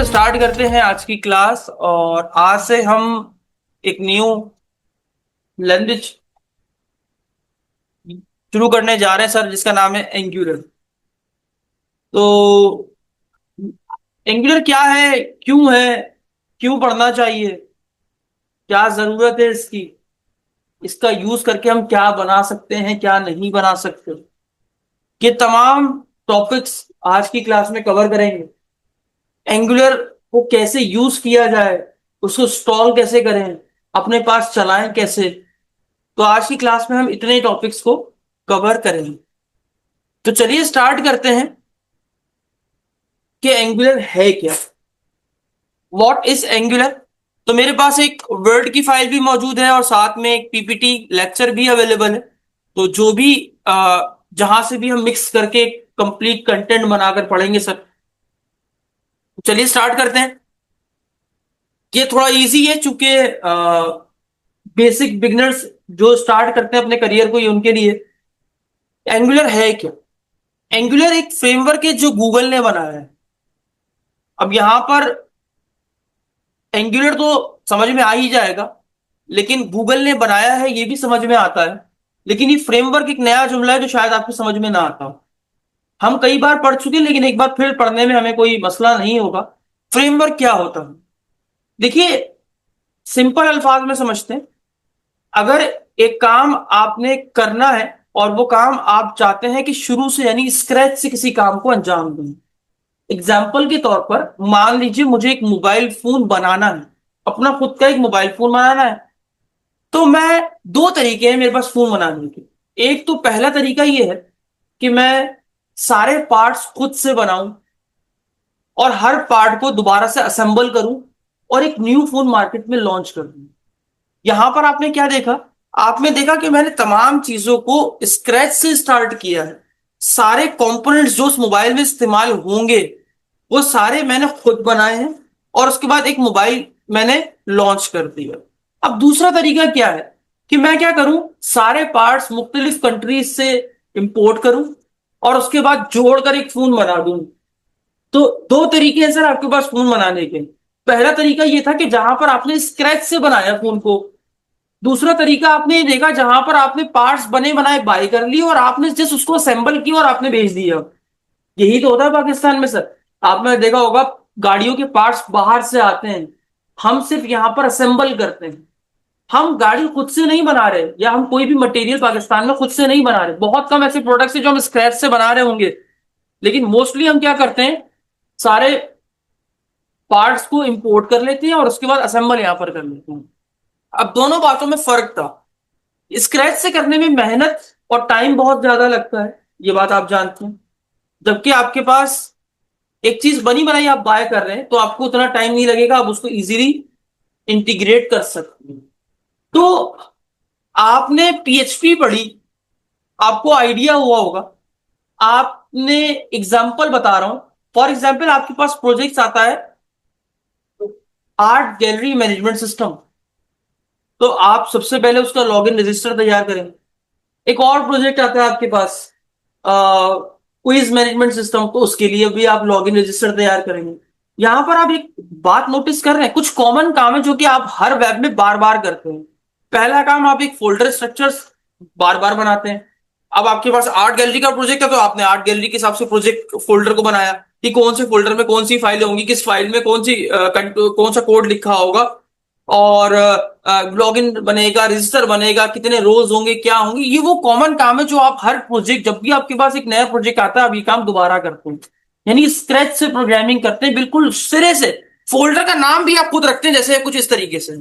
तो स्टार्ट करते हैं आज की क्लास। और आज से हम एक न्यू लैंग्वेज शुरू करने जा रहे हैं सर, जिसका नाम है एंगुलर। तो एंगुलर क्या है, क्यों है, क्यों पढ़ना चाहिए, क्या जरूरत है इसकी, इसका यूज करके हम क्या बना सकते हैं, क्या नहीं बना सकते, ये तमाम टॉपिक्स आज की क्लास में कवर करेंगे। एंगुलर को कैसे यूज किया जाए, उसको इंस्टॉल कैसे करें, अपने पास चलाएं कैसे। तो आज की क्लास में हम इतने टॉपिक्स को कवर करेंगे। तो चलिए स्टार्ट करते हैं कि एंगुलर है क्या, व्हाट इज एंगुलर। तो मेरे पास एक वर्ड की फाइल भी मौजूद है और साथ में एक पीपीटी लेक्चर भी अवेलेबल है। तो जो भी जहां से भी हम मिक्स करके कंप्लीट कंटेंट बनाकर पढ़ेंगे सर। चलिए स्टार्ट करते हैं। ये थोड़ा इजी है, चूंकि बेसिक बिगनर्स जो स्टार्ट करते हैं अपने करियर को, ये उनके लिए। एंगुलर है क्या? एंगुलर एक फ्रेमवर्क है जो गूगल ने बनाया है। अब यहां पर एंगुलर तो समझ में आ ही जाएगा, लेकिन गूगल ने बनाया है ये भी समझ में आता है। लेकिन ये फ्रेमवर्क एक नया जुमला है जो शायद आपको समझ में ना आता हो। हम कई बार पढ़ चुके हैं, लेकिन एक बार फिर पढ़ने में हमें कोई मसला नहीं होगा। फ्रेमवर्क क्या होता है, देखिए, सिंपल अल्फाज में समझते हैं। अगर एक काम आपने करना है और वो काम आप चाहते हैं कि शुरू से यानी स्क्रैच से किसी काम को अंजाम दें। एग्जाम्पल के तौर पर मान लीजिए मुझे एक मोबाइल फोन बनाना है, अपना खुद का एक मोबाइल फोन बनाना है। तो मैं, दो तरीके हैं मेरे पास फोन बनाने के। एक तो पहला तरीका ये है कि मैं सारे पार्ट्स खुद से बनाऊं और हर पार्ट को दोबारा से असेंबल करूं और एक न्यू फोन मार्केट में लॉन्च कर दूं। यहां पर आपने क्या देखा, आपने देखा कि मैंने तमाम चीजों को स्क्रैच से स्टार्ट किया है। सारे कंपोनेंट्स जो उस मोबाइल में इस्तेमाल होंगे वो सारे मैंने खुद बनाए हैं और उसके बाद एक मोबाइल मैंने लॉन्च कर दिया। अब दूसरा तरीका क्या है कि मैं क्या करूं, सारे पार्ट्स मुख्तलिफ कंट्रीज से इंपोर्ट करूं और उसके बाद जोड़कर एक फोन बना दूं। तो दो तरीके हैं सर आपके पास फोन बनाने के। पहला तरीका ये था कि जहां पर आपने स्क्रैच से बनाया फोन को। दूसरा तरीका आपने ये देखा जहां पर आपने पार्ट्स बने बनाए बाय कर लिए और आपने जस्ट उसको असेंबल किया और आपने भेज दिया। यही तो होता है पाकिस्तान में सर। आपने देखा होगा गाड़ियों के पार्ट्स बाहर से आते हैं, हम सिर्फ यहां पर असेंबल करते हैं। हम गाड़ी खुद से नहीं बना रहे, या हम कोई भी मटेरियल पाकिस्तान में खुद से नहीं बना रहे। बहुत कम ऐसे प्रोडक्ट्स हैं जो हम स्क्रैच से बना रहे होंगे, लेकिन मोस्टली हम क्या करते हैं, सारे पार्ट्स को इंपोर्ट कर लेते हैं और उसके बाद असेंबल यहां पर कर लेते हैं। अब दोनों बातों में फर्क था। स्क्रैच से करने में मेहनत और टाइम बहुत ज्यादा लगता है, ये बात आप जानते हैं। जबकि आपके पास एक चीज बनी बनाई आप बाय कर रहे हैं तो आपको उतना टाइम नहीं लगेगा, आप उसको इजीली इंटीग्रेट कर सकते हैं। तो आपने पीएचपी पढ़ी, आपको आइडिया हुआ होगा। आपने, एग्जाम्पल बता रहा हूं, फॉर एग्जाम्पल आपके पास प्रोजेक्ट आता है आर्ट गैलरी मैनेजमेंट सिस्टम। तो आप सबसे पहले उसका लॉगिन रजिस्टर तैयार करेंगे। एक और प्रोजेक्ट आता है आपके पास क्विज मैनेजमेंट सिस्टम, तो उसके लिए भी आप लॉगिन रजिस्टर तैयार करेंगे। यहां पर आप एक बात नोटिस कर रहे हैं, कुछ कॉमन काम है जो कि आप हर वेब में बार बार करते हैं। पहला काम, आप एक फोल्डर स्ट्रक्चर्स बार बार बनाते हैं। अब आपके पास आर्ट गैलरी का प्रोजेक्ट है तो आपने आर्ट गैलरी के हिसाब से प्रोजेक्ट फोल्डर को बनाया कि कौन से फोल्डर में कौन सी फाइलें होंगी, किस फाइल में कौन सा कोड लिखा होगा, और लॉगिन बनेगा, रजिस्टर बनेगा, कितने रोज होंगे, क्या होंगे। ये वो कॉमन काम है जो आप हर प्रोजेक्ट, जब भी आपके पास एक नया प्रोजेक्ट आता है आप ये काम दोबारा करते हैं। यानी स्क्रैच से प्रोग्रामिंग करते हैं, बिल्कुल सिरे से। फोल्डर का नाम भी आप खुद रखते हैं, जैसे कुछ इस तरीके से।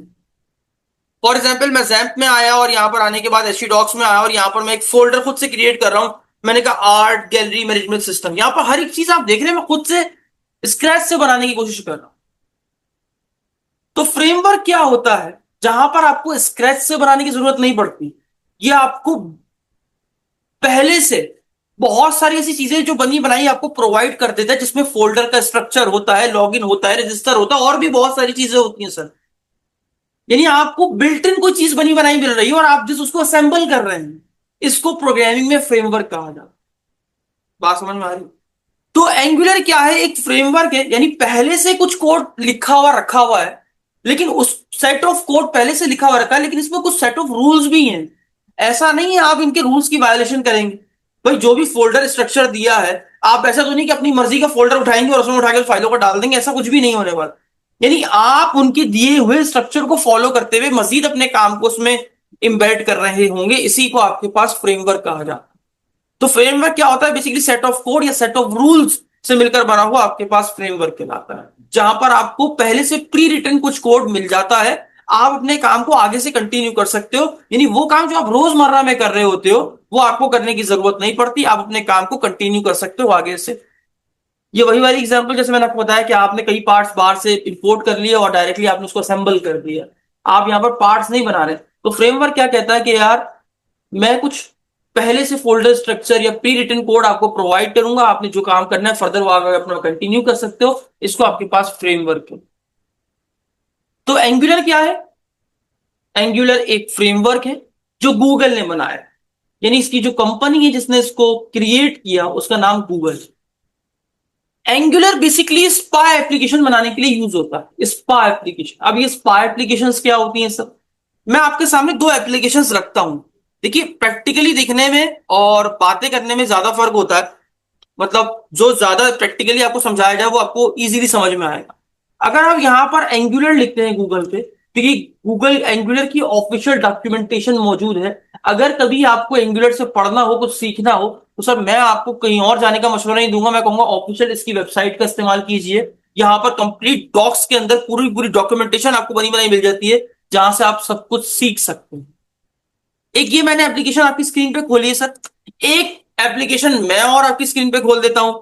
फॉर एग्जाम्पल मैं जैम्प में आया और यहां पर आने के बाद एचटी डॉक्स में आया और यहां पर मैं एक फोल्डर खुद से क्रिएट कर रहा हूं। मैंने कहा आर्ट गैलरी मैनेजमेंट सिस्टम। यहां पर हर एक चीज आप देख रहे हैं मैं खुद से स्क्रैच से बनाने की कोशिश कर रहा हूं। तो फ्रेमवर्क क्या होता है, जहां पर आपको स्क्रैच से बनाने की जरूरत नहीं पड़ती। ये आपको पहले से बहुत सारी ऐसी चीजें जो बनी बनाई आपको प्रोवाइड कर देता है, जिसमें फोल्डर का स्ट्रक्चर होता है, लॉगिन होता है, रजिस्टर होता है, और भी बहुत सारी चीजें होती हैं सर। यानी आपको बिल्ट इन कोई चीज बनी बनाई मिल रही है और आप जिस उसको असेंबल कर रहे हैं, इसको प्रोग्रामिंग में फ्रेमवर्क कहा जाता है। बात समझ में आ रही है? तो एंगुलर क्या है, एक फ्रेमवर्क है, यानी पहले से कुछ कोड लिखा हुआ रखा हुआ है, लेकिन उस सेट ऑफ कोड पहले से लिखा हुआ रखा है, लेकिन इसमें कुछ सेट ऑफ रूल्स भी हैं। ऐसा नहीं है आप इनके रूल्स की वायलेशन करेंगे। भाई जो भी फोल्डर स्ट्रक्चर दिया है, आप ऐसा तो नहीं कि अपनी मर्जी का फोल्डर उठाएंगे और उसमें उठा के फाइलों को डाल देंगे, ऐसा कुछ भी नहीं होने वाला। यानी आप उनके दिए हुए स्ट्रक्चर को फॉलो करते हुए मजीद अपने काम को उसमें इम्बेड कर रहे होंगे, इसी को आपके पास फ्रेमवर्क कहा जाता है। तो फ्रेमवर्क क्या होता है, बेसिकली सेट ऑफ कोड या सेट ऑफ रूल्स से मिलकर बना हुआ आपके पास फ्रेमवर्क कहलाता है, जहां पर आपको पहले से प्री रिटन कुछ कोड मिल जाता है, आप अपने काम को आगे से कंटिन्यू कर सकते हो। यानी वो काम जो आप रोजमर्रा में कर रहे होते हो वो आपको करने की जरूरत नहीं पड़ती, आप अपने काम को कंटिन्यू कर सकते हो आगे से। ये वही वाली एग्जांपल जैसे मैंने आपको बताया कि आपने कई पार्ट्स बाहर से इंपोर्ट कर लिए और डायरेक्टली आपने उसको असेंबल कर दिया, आप यहाँ पर पार्ट्स नहीं बना रहे। तो फ्रेमवर्क क्या कहता है कि यार मैं कुछ पहले से फोल्डर स्ट्रक्चर या प्री रिटन कोड आपको प्रोवाइड करूंगा, आपने जो काम करना है फर्दर वो आगे अपना कंटिन्यू कर सकते हो, इसको आपके पास फ्रेमवर्क है। तो एंगुलर क्या है, एंगुलर एक फ्रेमवर्क है जो गूगल ने बनाया, यानी इसकी जो कंपनी है जिसने इसको क्रिएट किया उसका नाम Google. Angular basically spa application बनाने के लिए यूज होता है, स्पा एप्लीकेशन। अब ये स्पा एप्लीकेशंस क्या होती हैं सब, मैं आपके सामने दो एप्लीकेशंस रखता हूं। देखिए प्रैक्टिकली दिखने में और बातें करने में ज्यादा फर्क होता है, मतलब जो ज्यादा प्रैक्टिकली आपको समझाया जाए वो आपको इजीली समझ में आएगा। अगर आप यहां पर एंगुलर लिखते हैं गूगल पे, क्योंकि गूगल एंगुलर की ऑफिशियल डॉक्यूमेंटेशन मौजूद है, अगर कभी आपको एंगुलर से पढ़ना हो, कुछ सीखना हो, तो सर मैं आपको कहीं और जाने का मशवरा नहीं दूंगा, मैं कहूंगा ऑफिशियल इसकी वेबसाइट का इस्तेमाल कीजिए। यहां पर कंप्लीट डॉक्स के अंदर पूरी पूरी डॉक्यूमेंटेशन आपको बनी बनाई मिल जाती है, जहां से आप सब कुछ सीख सकते हैं। एक ये मैंने एप्लीकेशन आपकी स्क्रीन पे खोली है सर, एक एप्लीकेशन मैं और आपकी स्क्रीन पे खोल देता हूं,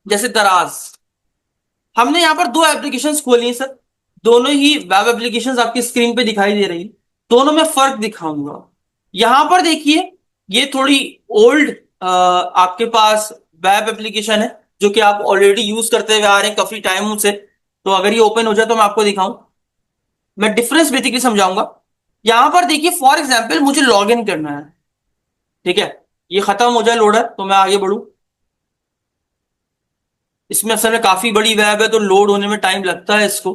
जैसे दराज। हमने यहां पर दो एप्लीकेशंस खोली हैं सर, दोनों ही वेब एप्लीकेशंस आपकी स्क्रीन पे दिखाई दे रही हैं। दोनों में फर्क दिखाऊंगा। यहां पर देखिए ये थोड़ी ओल्ड आपके पास वेब एप्लीकेशन है, जो कि आप ऑलरेडी यूज करते हुए आ रहे हैं काफी टाइम से। तो अगर ये ओपन हो जाए तो मैं आपको दिखाऊं, मैं डिफरेंस बेसिकली समझाऊंगा। यहां पर देखिए फॉर एग्जाम्पल मुझे लॉग इन करना है, ठीक है, ये खत्म हो जाए लोडर तो मैं आगे बढ़ू। इसमें असल में काफी बड़ी वेब है तो लोड होने में टाइम लगता है इसको।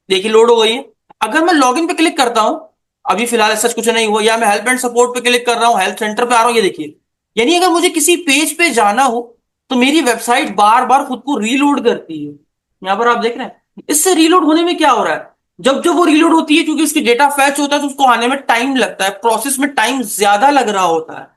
देखिए लोड हो गई है। अगर मैं लॉगिन पे क्लिक करता हूं, अभी फिलहाल ऐसा कुछ नहीं हुआ, या मैं हेल्प एंड सपोर्ट पे क्लिक कर रहा हूं, हेल्प सेंटर पे आ रहा हूं, ये देखिए, यानी अगर मुझे किसी पेज पे जाना हो तो मेरी वेबसाइट बार बार खुद को रीलोड करती है। यहां पर आप देख रहे हैं, इससे रीलोड होने में क्या हो रहा है, जब जब वो रीलोड होती है क्योंकि उसकी डेटा फैच होता है तो उसको आने में टाइम लगता है, प्रोसेस में टाइम ज्यादा लग रहा होता है।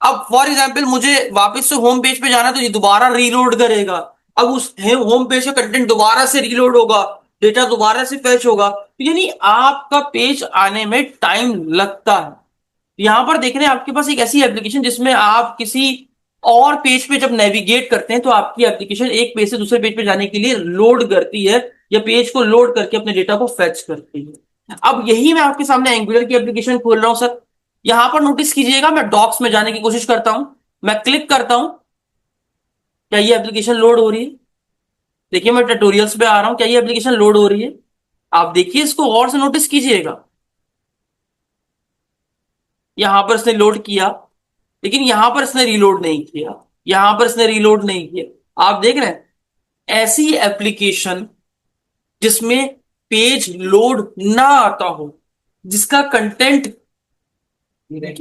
अब फॉर एग्जाम्पल मुझे वापस से होम पेज पे जाना है तो ये दोबारा रीलोड करेगा। अब उस होम पेज का कंटेंट दोबारा से रीलोड होगा, डेटा दोबारा से फेच होगा, तो यानी आपका पेज आने में टाइम लगता है। यहां पर देख रहे हैं आपके पास एक ऐसी एप्लीकेशन जिसमें आप किसी और पेज पे जब नेविगेट करते हैं तो आपकी एप्लीकेशन एक पेज से दूसरे पेज पे जाने के लिए लोड करती है, या पेज को लोड करके अपने डेटा को फेच करती है। अब यही मैं आपके सामने एंगुलर की एप्लीकेशन खोल रहा हूं सर। यहां पर नोटिस कीजिएगा मैं डॉक्स में जाने की कोशिश करता हूं, मैं क्लिक करता हूं, क्या ये एप्लीकेशन लोड हो रही है? देखिए मैं ट्यूटोरियल्स पे आ रहा हूं, क्या ये एप्लीकेशन लोड हो रही है? आप देखिए इसको गौर से नोटिस कीजिएगा। यहां पर इसने लोड किया, लेकिन यहां पर इसने रीलोड नहीं किया, यहां पर इसने रीलोड नहीं किया। आप देख रहे हैं ऐसी एप्लीकेशन जिसमें पेज लोड ना आता हो, जिसका कंटेंट,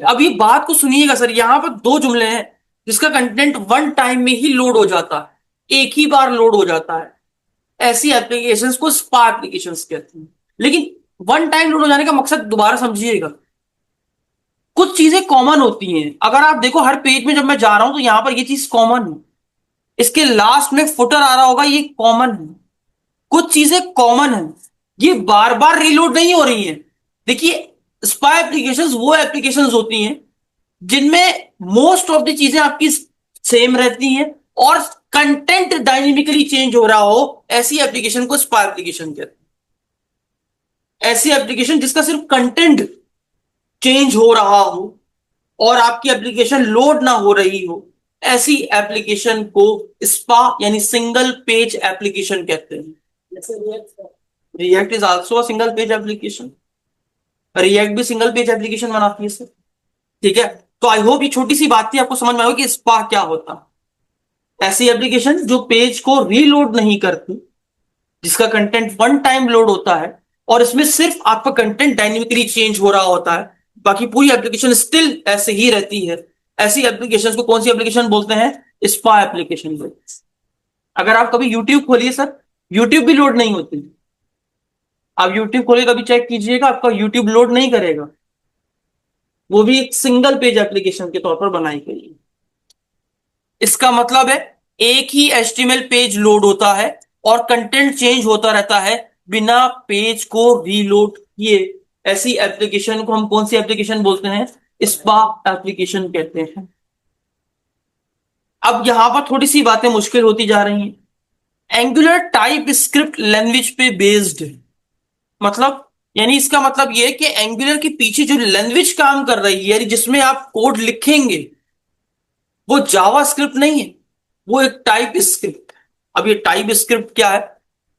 अब ये बात को सुनिएगा सर, यहां पर दो जुमले हैं, जिसका कंटेंट वन टाइम में ही लोड हो जाता है, एक ही बार लोड हो जाता है, ऐसी एप्लीकेशंस को स्पा एप्लीकेशंस कहते हैं। लेकिन वन टाइम लोड हो जाने का मकसद दोबारा समझिएगा, कुछ चीजें कॉमन होती हैं। अगर आप देखो हर पेज में जब मैं जा रहा हूं तो यहां पर ये चीज कॉमन है, इसके लास्ट में फुटर आ रहा होगा, ये कॉमन है। कुछ चीजें कॉमन है, ये बार बार रीलोड नहीं हो रही है। देखिए स्पाई एप्लीकेशंस वो एप्लीकेशंस होती हैं जिनमें मोस्ट ऑफ द चीजें आपकी सेम रहती हैं और कंटेंट डायनेमिकली चेंज हो रहा हो, ऐसी एप्लीकेशन को स्पाई एप्लीकेशन कहते हैं। ऐसी एप्लीकेशन जिसका सिर्फ कंटेंट चेंज हो रहा हो और आपकी एप्लीकेशन लोड ना हो रही हो, ऐसी एप्लीकेशन को स्पा यानी सिंगल पेज एप्लीकेशन कहते हैं। React is also a single page application, react भी सिंगल पेज एप्लीकेशन बनाती है सर, ठीक है। तो आई होप ये छोटी सी बात थी आपको समझ में आएगी कि स्पा क्या होता है। ऐसी एप्लीकेशन जो पेज को रीलोड नहीं करती, जिसका कंटेंट वन टाइम लोड होता है और इसमें सिर्फ आपका कंटेंट डायनेमिकली चेंज हो रहा होता है, बाकी पूरी एप्लीकेशन स्टिल ऐसे ही रहती है। ऐसी एप्लीकेशन को कौन सी एप्लीकेशन बोलते हैं? स्पा एप्लीकेशन बोलते हैं। अगर आप कभी यूट्यूब खोलिए सर, यूट्यूब भी लोड नहीं होती। आप यूट्यूब खोलिए, कभी चेक कीजिएगा, आपका यूट्यूब लोड नहीं करेगा। वो भी एक सिंगल पेज एप्लीकेशन के तौर पर बनाई गई है। इसका मतलब है एक ही एचटीएमएल पेज लोड होता है और कंटेंट चेंज होता रहता है बिना पेज को रीलोड किए। ऐसी एप्लीकेशन को हम कौन सी एप्लीकेशन बोलते हैं? स्पा एप्लीकेशन कहते हैं। अब यहां पर थोड़ी सी बातें मुश्किल होती जा रही हैं। एंगुलर टाइप स्क्रिप्ट लैंग्वेज पे बेस्ड है। मतलब, यानी इसका मतलब यह है कि एंगुलर के पीछे जो लैंग्वेज काम कर रही है, जिसमें आप कोड लिखेंगे, वो जावा स्क्रिप्ट नहीं है, वो एक टाइप स्क्रिप्ट है। अब ये टाइप स्क्रिप्ट क्या है?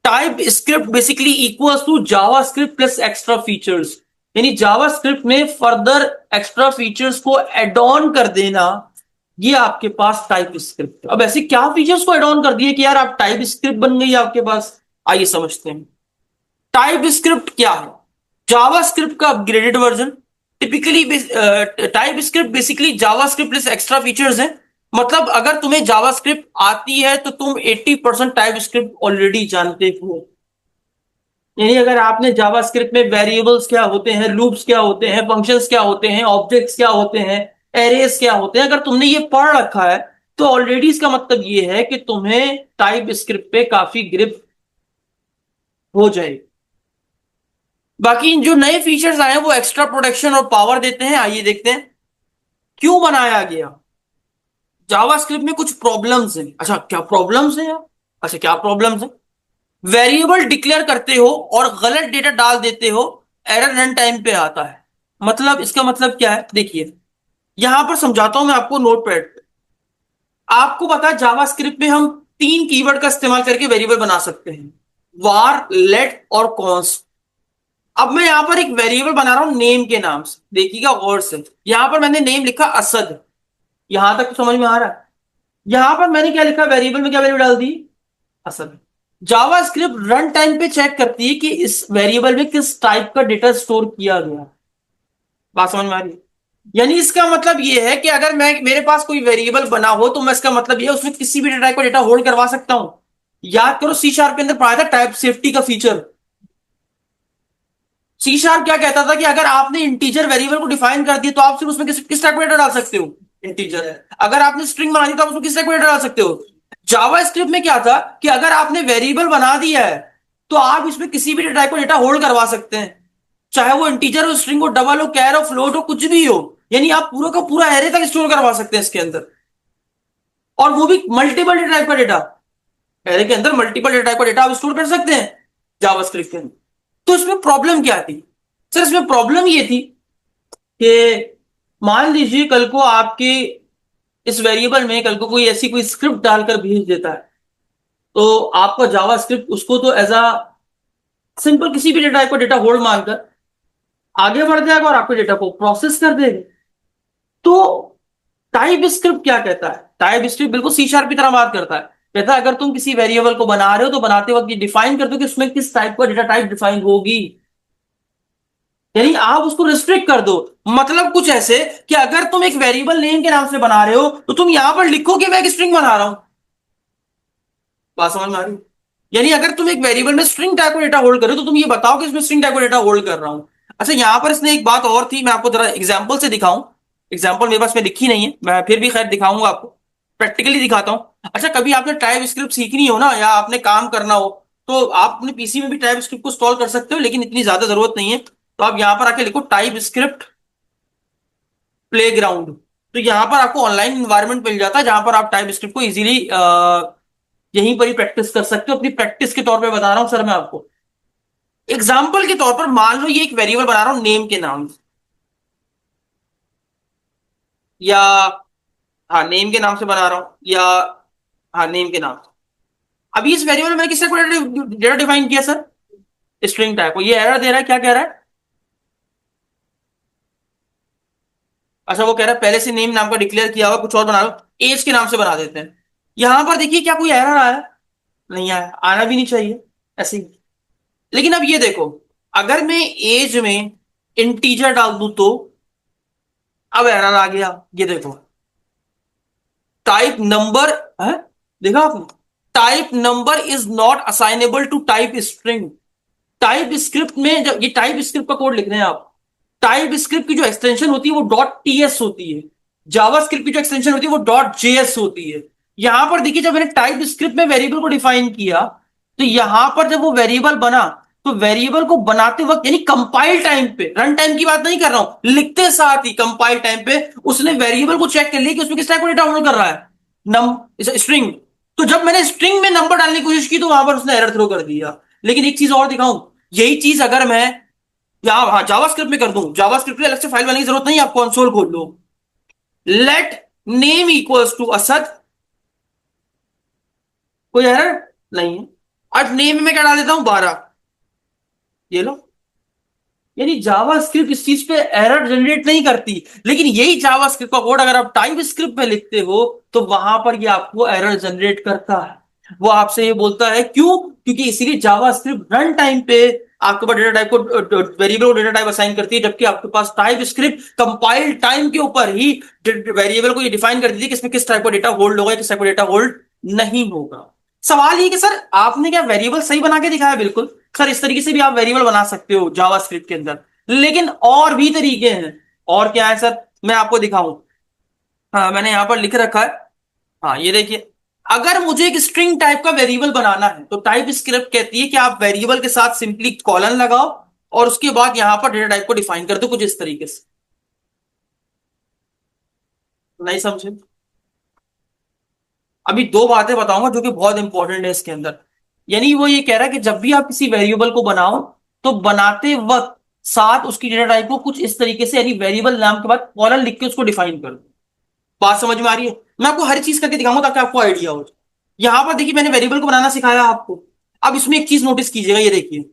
TypeScript basically equals to JavaScript plus extra features. यानी जावा स्क्रिप्ट में फर्दर एक्स्ट्रा फीचर्स को एड ऑन कर देना, ये आपके पास टाइप स्क्रिप्ट। अब ऐसे क्या फीचर्स को एड ऑन कर दिए कि यार आप टाइप स्क्रिप्ट बन गई आपके पास? आइए समझते हैं टाइप स्क्रिप्ट क्या है। जावा स्क्रिप्ट का upgraded version. Typically type script basically Java script plus extra features है। मतलब अगर तुम्हें जावा स्क्रिप्ट आती है तो तुम 80% टाइप स्क्रिप्ट ऑलरेडी जानते हो। यानी अगर आपने जावा स्क्रिप्ट में वेरिएबल्स क्या होते हैं, लूप्स क्या होते हैं, फंक्शंस क्या होते हैं, ऑब्जेक्ट्स क्या होते हैं, एरेस क्या होते हैं, अगर तुमने ये पढ़ रखा है तो ऑलरेडी इसका मतलब ये है कि तुम्हें टाइप स्क्रिप्ट पे काफी ग्रिप हो जाएगी। बाकी जो नए फीचर्स आए हैं वो एक्स्ट्रा प्रोटेक्शन और पावर देते हैं। आइए देखते हैं क्यों बनाया गया। जावास्क्रिप्ट में कुछ प्रॉब्लम्स हैं। अच्छा, क्या प्रॉब्लम्स हैं यार? अच्छा, क्या प्रॉब्लम्स हैं? वेरिएबल डिक्लेयर करते हो और गलत डेटा डाल देते हो, एरर रन टाइम पे आता है। मतलब इसका मतलब क्या है? देखिए, यहां पर समझाता हूं मैं आपको नोटपैड पे। आपको पता है जावास्क्रिप्ट में हम तीन कीवर्ड का इस्तेमाल करके वेरिएबल बना सकते हैं, वार, लेट और कॉन्स्ट। अब मैं यहां पर एक वेरिएबल बना रहा हूं नेम के नाम से, देखिएगा गौर से। यहां पर मैंने नेम लिखा असद। यहां तक तो समझ में आ रहा है? यहां पर मैंने क्या लिखा वेरिएबल में, क्या वैल्यू डाल दी? असद। जावा स्क्रिप्ट रन टाइम पे चेक करती है कि इस वेरिएबल में किस टाइप का डेटा स्टोर किया गया। बात समझ में आ रही है? यानी इसका मतलब यह है कि अगर मैं, मेरे पास कोई वेरिएबल बना हो तो मैं, इसका मतलब यह उसमें किसी भी टाइप का डेटा होल्ड करवा सकता हूं। याद करो, सी शार्प के अंदर पढ़ा था टाइप सेफ्टी का फीचर। सी शार्प क्या कहता था कि अगर आपने इंटीजर वेरिएबल को डिफाइन कर दिया तो आप सिर्फ उसमें किस टाइप का डेटा डाल सकते हो? इंटीजर। अगर आपने स्ट्रिंग बना दी तो आप उसमें किस टाइप का डेटा डाल सकते हो? जावा स्क्रिप्ट में क्या था कि अगर आपने वेरिएबल बना दिया है तो आप इसमें किसी भी टाइप का डेटा होल्ड करवा सकते हैं, चाहे वो इंटीजर हो, स्ट्रिंग हो, डबल हो, कैर हो, फ्लोट हो, कुछ भी हो। यानी आप पूरा का पूरा एरे तक स्टोर करवा सकते हैं इसके अंदर, और वो भी मल्टीपल टाइप का डेटा। एरे के अंदर मल्टीपल टाइप का डेटा आप स्टोर कर सकते हैं जावास्क्रिप्ट के अंदर। तो इसमें प्रॉब्लम क्या थी? सर इसमें प्रॉब्लम ये थी कि मान लीजिए कल को आपके इस वेरिएबल में कल को कोई ऐसी कोई स्क्रिप्ट डालकर भेज देता है, तो आपका जावास्क्रिप्ट उसको तो एज अ सिंपल किसी भी डेटा को डेटा होल्ड मानकर आगे बढ़ जाएगा और आपके डेटा को प्रोसेस कर देगा। तो टाइप स्क्रिप्ट क्या कहता है? टाइप स्क्रिप्ट बिल्कुल सी शार्प की तरह बात करता है। कहता है अगर तुम किसी वेरिएबल को बना रहे हो तो बनाते वक्त ये डिफाइन कर दो कि उसमें किस टाइप का डेटा टाइप डिफाइन होगी। यानी आप उसको रिस्ट्रिक्ट कर दो। मतलब कुछ ऐसे कि अगर तुम एक वेरिएबल नेम के नाम से बना रहे हो तो तुम यहां पर लिखो कि मैं एक स्ट्रिंग बना रहा हूं। बात समझ में आ रही है? यानी अगर तुम एक वेरिएबल में स्ट्रिंग टाइप का डेटा होल्ड करो तो तुम ये बताओ कि इसमें स्ट्रिंग टाइप का डेटा होल्ड कर रहा हूं। अच्छा, यहां पर इसने एक बात और थी, मैं आपको जरा एग्जांपल से दिखाऊं। एग्जांपल मेरे पास में लिखी नहीं है, मैं फिर भी खैर दिखाऊंगा आपको, प्रैक्टिकली दिखाता हूं। अच्छा, कभी आपने टाइप स्क्रिप्ट सीखनी हो ना, या आपने काम करना हो, तो आप अपने पीसी में भी टाइप स्क्रिप्ट को इंस्टॉल कर सकते हो, लेकिन इतनी ज्यादा जरूरत नहीं है। तो आप यहां पर आके लिखो टाइप स्क्रिप्ट प्लेग्राउंड। तो यहां पर आपको ऑनलाइन इन्वायरमेंट मिल जाता है जहां पर आप टाइप स्क्रिप्ट को इजीली यहीं पर ही प्रैक्टिस कर सकते हो। अपनी प्रैक्टिस के तौर पे बता रहा हूं सर मैं आपको। एग्जाम्पल के तौर पर मान लो ये एक वेरिएबल बना रहा हूं नेम के नाम से, या हाँ नेम के नाम से बना रहा हूं, या हाँ नेम के नाम से। अभी इस वेरिएबल में मैंने किस टाइप का डेटा डिफाइन किया सर? स्ट्रिंग टाइप को। ये एरर दे रहा है, क्या कह रहा है? अच्छा, वो कह रहा है पहले से नेम नाम का डिक्लेयर किया हुआ कुछ और बना लो, एज के नाम से बना देते हैं। यहां पर देखिए क्या कोई एरर आया? नहीं आया, आना भी नहीं चाहिए ऐसे ही। लेकिन अब ये देखो, अगर मैं एज में इंटीजर डाल दूं तो अब एरर आ गया। ये देखो, टाइप नंबर है, देखा आपने? Type number is not assignable to type string. TypeScript में जब ये टाइप स्क्रिप्ट का कोड लिख रहे हैं आप, टाइप स्क्रिप्ट की जो एक्सटेंशन होती है वो डॉट टीएस होती है, जावा स्क्रिप्ट की जो एक्सटेंशन होती है वो डॉट जेएस होती है। यहां पर देखिए, जब मैंने टाइप स्क्रिप्ट में वेरिएबल को डिफाइन किया, तो यहां पर जब वो वेरिएबल बना, तो वेरिएबल को बनाते वक्त यानी कंपाइल टाइम पे, रन टाइम की बात नहीं कर रहा हूं, लिखते साथ ही कंपाइल टाइम पे उसने वेरिएबल को चेक कर लिया कि उसमें किस टाइप का डेटा होल्ड कर रहा है, नम स्ट्रिंग। तो जब मैंने स्ट्रिंग में नंबर डालने की कोशिश की तो वहां पर उसने एरर थ्रो कर दिया। लेकिन एक चीज और दिखाऊं, यही चीज अगर मैं यहाँ हाँ जावा स्क्रिप्ट में कर दूं, जावा स्क्रिप्ट में अलग से फाइल बनाने की जरूरत नहीं, आप कंसोल खोल लो, let name equals to Asad, कोई एरर नहीं है। अब नेम में क्या डाल देता हूं, 12, ये लो। यानी जावा स्क्रिप्ट इस चीज पे एरर जनरेट नहीं करती। लेकिन यही जावा स्क्रिप्ट का कोड अगर आप टाइप स्क्रिप्ट में लिखते हो तो वहां पर ये आपको एरर जनरेट करता है। वो आपसे ये बोलता है क्यों, क्योंकि इसीलिए जावा स्क्रिप्ट रन टाइम पे आपके पास डेटा टाइप को, वेरिएबल को डेटा टाइप असाइन करती है, जबकि आपके पास टाइप स्क्रिप्ट कंपाइल टाइम के ऊपर ही वेरिएबल को ये डिफाइन कर दी है कि इसमें किस टाइप का डेटा होल्ड होगा, किस टाइप का डेटा होल्ड नहीं होगा। सवाल ये कि सर आपने क्या वेरिएबल सही बना के दिखाया? बिल्कुल सर, इस तरीके से भी आप वेरिएबल बना सकते हो जावा स्क्रिप्ट के अंदर, लेकिन और भी तरीके हैं। और क्या है सर, मैं आपको दिखाऊं। हाँ, मैंने यहां पर लिख रखा है। हाँ, ये देखिए, अगर मुझे एक स्ट्रिंग टाइप का वेरिएबल बनाना है तो टाइप स्क्रिप्ट कहती है कि आप वेरिएबल के साथ सिंपली कॉलन लगाओ और उसके बाद यहां पर डेटा टाइप को डिफाइन कर दो कुछ इस तरीके से। नहीं समझे? अभी दो बातें बताऊंगा जो कि बहुत इंपॉर्टेंट है इसके अंदर। यानी वो ये कह रहा है कि जब भी आप किसी वेरिएबल को बनाओ तो बनाते वक्त साथ उसकी डेटा टाइप को कुछ इस तरीके से, यानी वेरिएबल नाम के बाद कॉलन लिख के उसको डिफाइन कर दो। बात समझ में आ रही है? मैं आपको हर चीज करके दिखाऊंगा ताकि आपको आइडिया हो। यहां पर देखिए, मैंने वेरिएबल को बनाना सिखाया आपको। अब इसमें एक चीज नोटिस कीजिएगा, ये देखिए,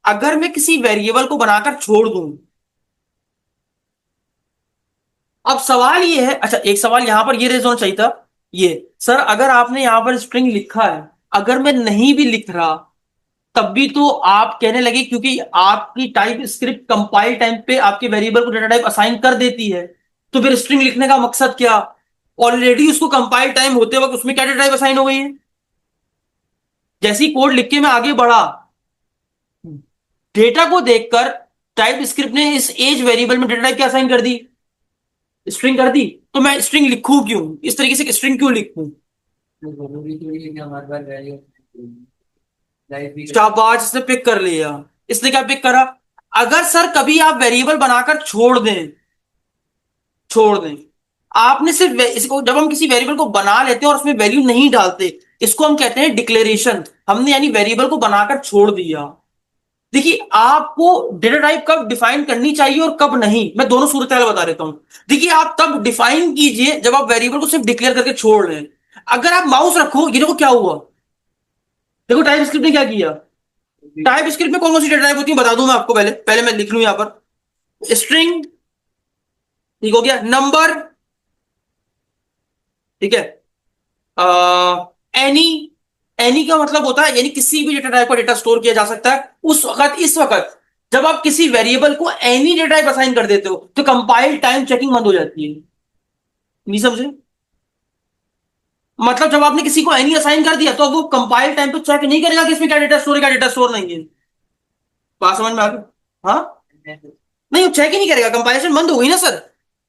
अगर मैं किसी वेरिएबल को बनाकर छोड़ दूं, अब सवाल ये है, अच्छा एक सवाल यहां पर ये रेज होना चाहिए था, ये सर अगर आपने यहां पर स्ट्रिंग लिखा है, अगर मैं नहीं भी लिख रहा तब भी तो आप कहने लगे क्योंकि आपकी टाइप स्क्रिप्ट कंपाइल टाइम पे आपके वेरिएबल को डेटा टाइप असाइन कर देती है, तो फिर स्ट्रिंग लिखने का मकसद क्या? ऑलरेडी उसको कंपाइल टाइम होते वक्त उसमें क्या डेटा टाइप असाइन हो गई है। जैसी कोड लिख के मैं आगे बढ़ा, डेटा को देखकर टाइप स्क्रिप्ट ने इस एज वेरिएबल में डेटा टाइप क्या असाइन कर दी, स्ट्रिंग कर दी। तो मैं स्ट्रिंग लिखूं क्यों, इस तरीके से स्ट्रिंग क्यों लिखूं? जरूरी तो ये कि हमारे पास वैल्यू लाइफ भी शाबाश, इसने पिक कर लिया। इसने क्या पिक करा? अगर सर कभी आप वेरिएबल बनाकर छोड़ दें, छोड़ दें, आपने सिर्फ इसको, जब हम किसी वेरिएबल को बना लेते हैं और उसमें वैल्यू नहीं डालते, इसको हम कहते हैं डिक्लेरेशन। हमने यानी वेरिएबल को बनाकर छोड़ दिया। देखिए, आपको डेटा टाइप कब डिफाइन करनी चाहिए और कब नहीं, मैं दोनों सूरत बता देता हूं। देखिए, आप तब डिफाइन कीजिए जब आप वेरिएबल को सिर्फ डिक्लेयर करके छोड़ रहे हैं। अगर आप माउस रखो, ये देखो क्या हुआ, देखो टाइप स्क्रिप्ट ने क्या किया। टाइप स्क्रिप्ट में कौन कौन सी डेटा टाइप होती है बता दूं मैं आपको, पहले पहले मैं लिख लूं यहां पर। स्ट्रिंग, ठीक हो गया, नंबर, ठीक है, एनी, एनी का मतलब होता है यानी किसी भी डेटा टाइप का डेटा स्टोर किया जा सकता है उस वक्त, इस वक्त जब आप किसी वेरिएबल को एनी डेटा टाइप असाइन कर देते हो तो कंपाइल टाइम चेकिंग बंद हो जाती है। नहीं समझे? मतलब जब आपने किसी को एनी असाइन कर दिया तो अब वो कंपाइल टाइम पे चेक नहीं करेगा कि इसमें क्या डेटा स्टोर है क्या डेटा स्टोर नहीं है। बात समझ में आ गई? हाँ, नहीं वो चेक ही नहीं करेगा, कंपाइलेशन बंद हो गई ना सर।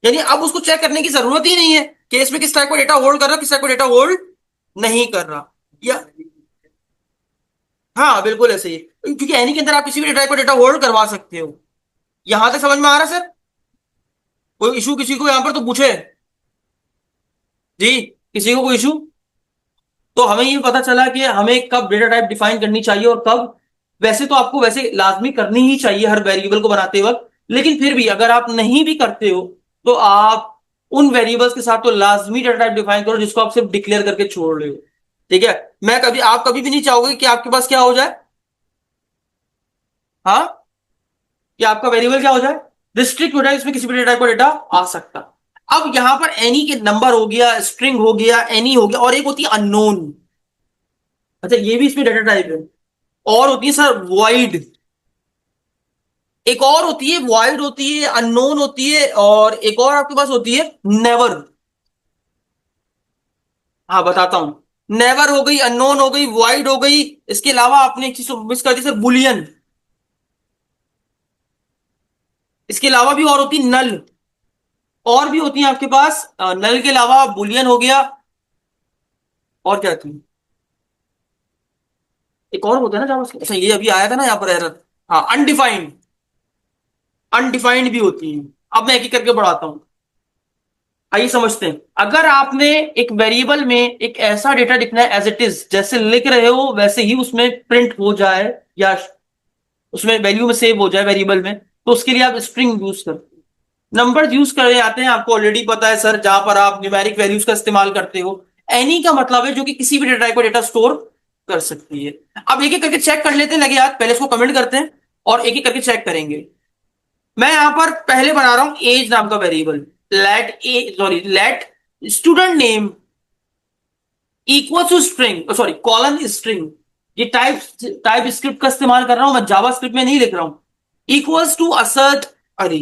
यानी अब उसको चेक करने की जरूरत ही नहीं है कि इसमें किस टाइप का डेटा होल्ड कर रहा है, किस टाइप का डेटा होल्ड नहीं कर रहा। या हाँ, बिल्कुल ऐसे ही, क्योंकि एनी के अंदर आप किसी भी टाइप का डेटा होल्ड करवा सकते हो। यहां तक समझ में आ रहा है सर? कोई इशू किसी को यहां पर तो पूछे जी, किसी को कोई इशू? तो हमें ये पता चला कि हमें कब डेटा टाइप डिफाइन करनी चाहिए और कब। वैसे तो आपको वैसे लाजमी करनी ही चाहिए हर वेरिएबल को बनाते वक्त, लेकिन फिर भी अगर आप नहीं भी करते हो तो आप उन वेरिएबल्स के साथ तो लाजमी डेटा टाइप डिफाइन करो जिसको आप सिर्फ डिक्लेयर करके छोड़ रहे हो। ठीक है, मैं कभी, आप कभी भी नहीं चाहोगे कि आपके पास क्या हो जाए, हाँ, कि आपका वेरिएबल क्या हो जाए, रिस्ट्रिक्ट हो जाए, इसमें किसी भी डेटा टाइप का डेटा आ सकता। अब यहां पर एनी के नंबर हो गया, स्ट्रिंग हो गया, एनी हो गया, और एक होती है अननोन। अच्छा, ये भी इसमें डाटा टाइप है। और होती है सर वॉइड, एक और होती है वॉइड, होती है अननोन होती है, और एक और आपके पास होती है नेवर। हाँ बताता हूं, नेवर हो गई, अननोन हो गई, वॉइड हो गई। इसके अलावा आपने एक चीज मिस कर दी सर, बुलियन। इसके अलावा भी और होती नल, और भी होती है आपके पास। नल के अलावा बुलियन हो गया, और क्या थी, एक और होता है ना जावा। अच्छा, ये अभी आया था ना यहाँ पर एरर। हाँ, अनडिफाइंड, अनडिफाइंड भी होती है। अब मैं एक एक करके बढ़ाता हूं, आइए समझते हैं। अगर आपने एक वेरिएबल में एक ऐसा डेटा लिखना है एज इट इज, जैसे लिख रहे हो वैसे ही उसमें प्रिंट हो जाए, या उसमें वैल्यू में सेव हो जाए वेरिएबल में, तो उसके लिए आप स्ट्रिंग यूज करते हो। नंबर यूज करे जाते हैं, आपको ऑलरेडी पता है सर, जहां पर आप न्यूमेरिक वैल्यूज का इस्तेमाल करते हो। एनी का मतलब है जो कि किसी भी डेटा टाइप का डेटा स्टोर कर सकती है। अब एक एक करके चेक कर लेते हैं, लगे यार पहले इसको कमेंट करते हैं और एक एक करके चेक करेंगे। मैं यहां पर पहले बना रहा हूं एज नाम का variable. Let a sorry let student name equal to string, sorry colon string. ये टाइप टाइप स्क्रिप्ट का इस्तेमाल कर रहा हूं मैं, जावा स्क्रिप्ट में नहीं लिख रहा हूं। इक्वल्स टू असर्ट अरे,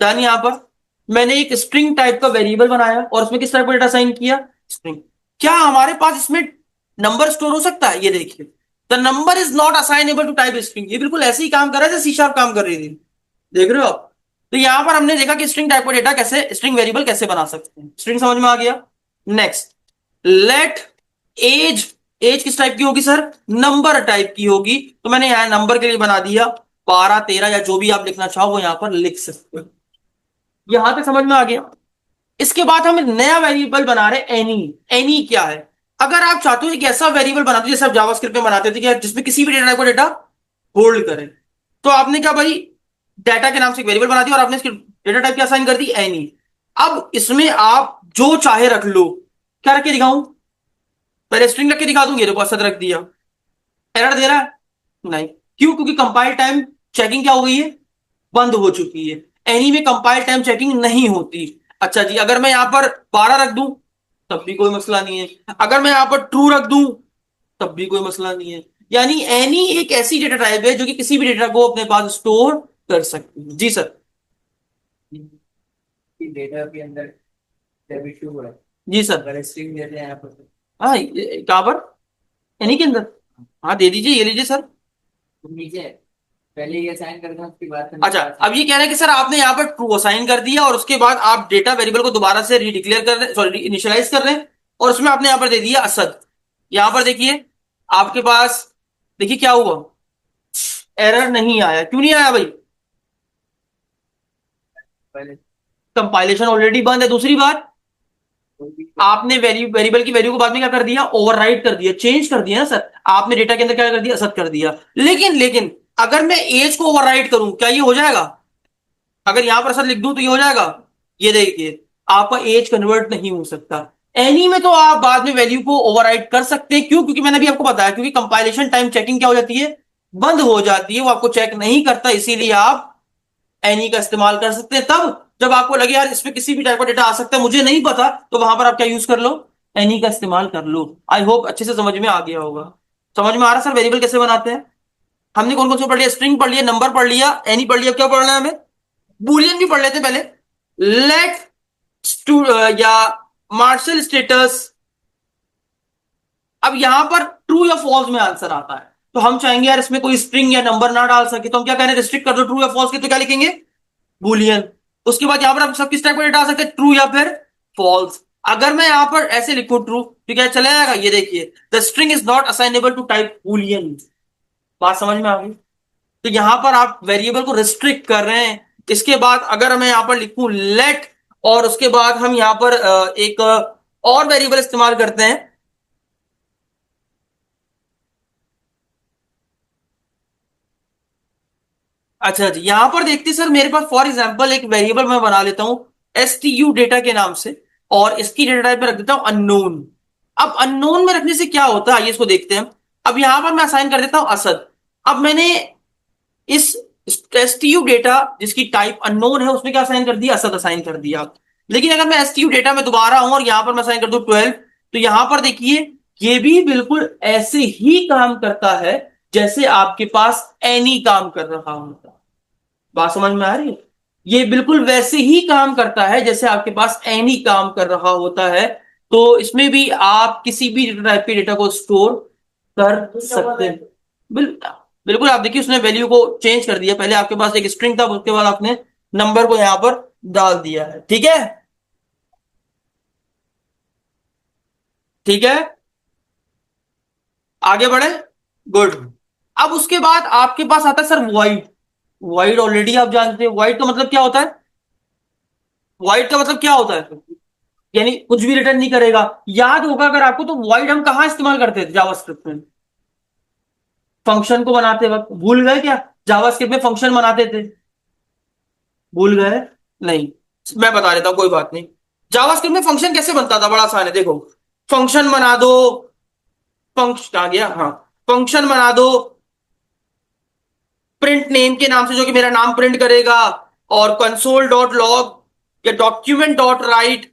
डन। यहां पर मैंने एक स्ट्रिंग टाइप का वेरिएबल बनाया और उसमें किस टाइप का डेटा साइन किया, स्ट्रिंग। क्या हमारे पास इसमें नंबर स्टोर हो सकता है, ये देखिए, the number is not assignable to type string. ये बिल्कुल ऐसे ही काम कर रहा है जैसे सी शार्प काम कर रही थी, देख रहे हो आप। तो यहां पर हमने देखा कि स्ट्रिंग टाइप का डेटा कैसे, स्ट्रिंग वेरिएबल कैसे बना सकते हैं। स्ट्रिंग समझ में आ गया। Next, let age. एज किस टाइप की होगी सर, नंबर टाइप की होगी। तो मैंने यहां नंबर के लिए बना दिया 12, 13, या जो भी आप लिखना चाहो वो यहां पर लिख सकते हो। यहां तक समझ में आ गया। इसके बाद हम एक नया वेरिएबल बना रहे हैं, एनी। एनी क्या है, अगर आप चाहते हो एक ऐसा वेरिएबल बना दो जैसे आप जावास्क्रिप्ट में बनाते थे कि जिसमें किसी भी डेटा को डेटा होल्ड करे, तो आपने क्या भाई, डाटा के नाम से एक वेरिएबल बना दिया और आपने इसकी डेटा टाइप क्या असाइन कर दी, एनी। अब इसमें आप जो चाहे रख लो। क्या रख के दिखाऊं, पहले स्ट्रिंग रख के दिखा दूंगी, देखो असद रख दिया। एरर दे रहा है, नहीं। क्यों, क्योंकि कंपाइल टाइम चेकिंग क्या हो गई है, बंद हो चुकी है। एनी में कंपाइल टाइम चेकिंग नहीं होती। अच्छा जी, अगर मैं यहां पर 12 रख दूं तब भी कोई मसला नहीं है, अगर मैं यहां पर ट्रू रख दूं तब भी कोई मसला नहीं है। यानी एनी एक ऐसी डेटा टाइप है जो कि किसी भी डेटा को अपने पास स्टोर कर सकती है। जी सर। डेटा के अंदर जब इशू हो रहा है, जी सर। अगर स्ट्रिंग देते हैं यहाँ पर तो हाँ, कहां पर, एनी के अंदर। हाँ दे दीजिए, ये लीजिए सर। नीचे पहले ये साइन कर दूं, उसके बाद अच्छा, अब ये कह रहे हैं कि सर आपने यहाँ पर ट्रू असाइन कर दिया और उसके बाद आप डेटा वेरिएबल को दोबारा से रीडिक्लेयर कर रहे हैं, सॉरी इनिशियलाइज कर रहे हैं, और उसमें आपने यहाँ पर दे दिया असद। यहाँ पर देखिए आपके पास, देखिए क्या हुआ, एरर नहीं आया। क्यों नहीं आया भाई, पहले कंपाइलेशन ऑलरेडी बंद है। दूसरी बात, कोई भी आपने वेरिएबल की वैल्यू को बाद में क्या कर दिया, ओवरराइट कर दिया, चेंज कर दिया ना सर। आपने डेटा के अंदर क्या कर दिया, असद कर दिया। लेकिन अगर मैं एज को ओवरराइट करूं, क्या ये हो जाएगा, अगर यहां पर असद लिख दूं तो ये हो जाएगा। ये देखिए, आपका एज कन्वर्ट नहीं हो सकता। एनी में तो आप बाद में वैल्यू को ओवरराइट कर सकते हैं। क्यों, क्योंकि मैंने अभी आपको बताया, क्योंकि कंपाइलेशन टाइम चेकिंग क्या हो जाती है, बंद हो जाती है, वो आपको चेक नहीं करता। इसीलिए आप एनी का इस्तेमाल कर सकते हैं तब जब आपको लगे यार इसमें किसी भी टाइप का डेटा आ सकता है, मुझे नहीं पता, तो वहां पर आप क्या यूज कर लो, एनी का इस्तेमाल कर लो। आई होप अच्छे से समझ में आ गया होगा। समझ में आ रहा सर वेरिएबल कैसे बनाते हैं। हमने कौन कौन से पढ़ लिया, स्ट्रिंग पढ़ लिया, नंबर पढ़ लिया, एनी पढ़ लिया, क्या पढ़ना है हमें, बुलियन भी पढ़ लेते हैं पहले। लेट या मार्शल स्टेटस। अब यहां पर ट्रू या फॉल्स में आंसर आता है, तो हम चाहेंगे यार इसमें कोई स्ट्रिंग या नंबर ना डाल सके, तो हम क्या करें, रिस्ट्रिक्ट कर दो ट्रू या फॉल्स के, तो क्या लिखेंगे, बुलियन। उसके बाद यहां पर आप सब किस टाइप का डेटा आ सकते हैं, ट्रू या फिर फॉल्स। अगर मैं यहां पर ऐसे लिखूं ट्रू, तो क्या चला जाएगा, ये देखिए, the string is not assignable to type boolean. बात समझ में आ गई। तो यहां पर आप वेरिएबल को रिस्ट्रिक्ट कर रहे हैं। इसके बाद अगर मैं यहां पर लिखूं लेट, और उसके बाद हम यहां पर एक और वेरिएबल इस्तेमाल करते हैं। अच्छा जी, यहां पर देखते हैं सर, मेरे पास फॉर एग्जांपल एक वेरिएबल मैं बना लेता हूं STU डेटा के नाम से, और इसकी डेटा टाइप में रख देता हूं अननोन। अब अननोन में रखने से क्या होता है, आइए इसको देखते हैं। अब यहां पर मैं असाइन कर देता हूं असद। अब मैंने इस STU डेटा जिसकी टाइप अननोन है उसमें क्या असाइन कर दिया, असद असाइन कर दिया। लेकिन अगर मैं एसटीयू डेटा में दोबारा हूं और यहां पर मैं साइन कर दूं 12, तो यहां पर देखिए ये भी बिल्कुल ऐसे ही काम करता है जैसे आपके पास एनी काम कर रहा होता। बात समझ में आ रही है? ये बिल्कुल वैसे ही काम करता है जैसे आपके पास एनी काम कर रहा होता है। तो इसमें भी आप किसी भी टाइप के डेटा को स्टोर कर सकते हैं। बिल्कुल आप देखिए उसने वैल्यू को चेंज कर दिया। पहले आपके पास एक स्ट्रिंग था, उसके बाद आपने नंबर को यहां पर डाल दिया है। ठीक है, ठीक है, आगे बढ़े। गुड। अब उसके बाद आपके पास आता है सर वाइड। वाइड ऑलरेडी आप जानते हैं, वाइड का मतलब क्या होता है? वाइड का मतलब क्या होता है? यानी कुछ भी रिटर्न नहीं करेगा। याद होगा अगर आपको, तो वाइड हम कहां इस्तेमाल करते थे जावास्क्रिप्ट में? फंक्शन को बनाते वक्त। भूल गए क्या? जावास्क्रिप्ट में फंक्शन बनाते थे, भूल गए? नहीं, मैं बता देता हूं, कोई बात नहीं। जावास्क्रिप्ट में फंक्शन कैसे बनता था? बड़ा आसान है, देखो। फंक्शन बना दो, फंक्शन आ गया, हाँ। फंक्शन बना दो प्रिंट नेम के नाम से, जो कि मेरा नाम प्रिंट करेगा। और कंसोल डॉट लॉग या डॉक्यूमेंट डॉट राइट,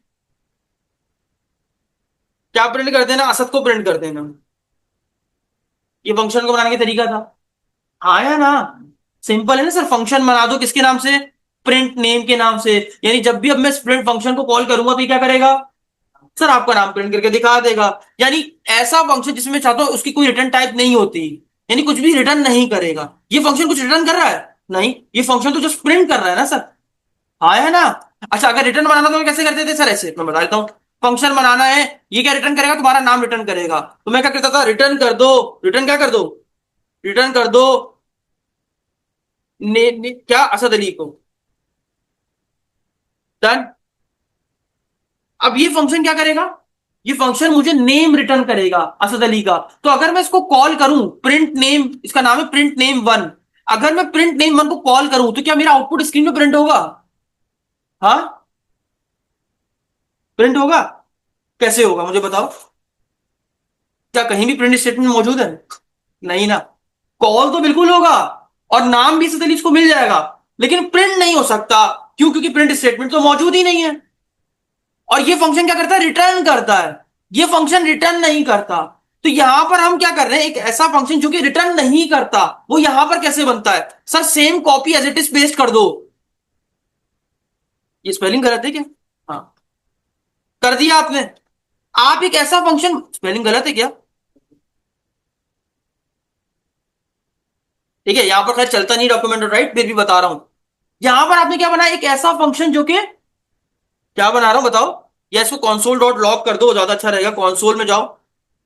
क्या प्रिंट कर देना? असद को प्रिंट कर देना। ये फंक्शन को बनाने का तरीका था। हाँ या ना? सिंपल है ना सर। फंक्शन बना दो किसके नाम से? प्रिंट नेम के नाम से। यानी जब भी अब मैं प्रिंट फंक्शन को कॉल करूंगा तो ये क्या करेगा? सर आपका नाम प्रिंट करके दिखा देगा। यानी ऐसा फंक्शन जिसमें मैं चाहता हूं उसकी कोई रिटर्न टाइप नहीं होती, यानी कुछ भी रिटर्न नहीं करेगा। ये फंक्शन कुछ रिटर्न कर रहा है? नहीं, ये फंक्शन तो जस्ट प्रिंट कर रहा है ना सर। हाँ है ना? अच्छा, अगर रिटर्न बनाना तो मैं कैसे करते थे सर? ऐसे मैं बता देता हूँ। फंक्शन बनाना है, ये क्या रिटर्न करेगा? तुम्हारा नाम रिटर्न करेगा। तो मैं क्या करता था? रिटर्न कर दो, रिटर्न क्या कर दो? रिटर्न कर दो क्या? असद अली को। डन। अब ये फंक्शन क्या करेगा? ये फंक्शन मुझे नेम रिटर्न करेगा असद अली का। तो अगर मैं इसको कॉल करूं, प्रिंट नेम, इसका नाम है प्रिंट नेम वन। अगर मैं प्रिंट नेम वन को कॉल करूं तो क्या मेरा आउटपुट स्क्रीन पे प्रिंट होगा? हाँ, प्रिंट होगा। कैसे होगा मुझे बताओ? क्या कहीं भी प्रिंट स्टेटमेंट मौजूद है? नहीं ना। कॉल तो बिल्कुल होगा और नाम भी असद अली को मिल जाएगा, लेकिन प्रिंट नहीं हो सकता। क्यों? क्योंकि प्रिंट स्टेटमेंट तो मौजूद ही नहीं है। और ये फंक्शन क्या करता है? रिटर्न करता है। ये फंक्शन रिटर्न नहीं करता। तो यहां पर हम क्या कर रहे हैं? एक ऐसा फंक्शन जो कि रिटर्न नहीं करता, वो यहां पर कैसे बनता है? Sir same copy as it is paste कर दो। ये स्पेलिंग गलत है क्या? हाँ, कर दिया आपने। आप एक ऐसा फंक्शन, स्पेलिंग गलत है क्या? ठीक है, यहां पर खैर चलता नहीं डॉक्यूमेंट राइट, फिर भी बता रहा हूं। यहां पर आपने क्या बनाया? एक ऐसा फंक्शन जो कि, क्या बना रहा हूं बताओ? या इसको कंसोल डॉट लॉग कर दो, ज्यादा अच्छा रहेगा। कंसोल में जाओ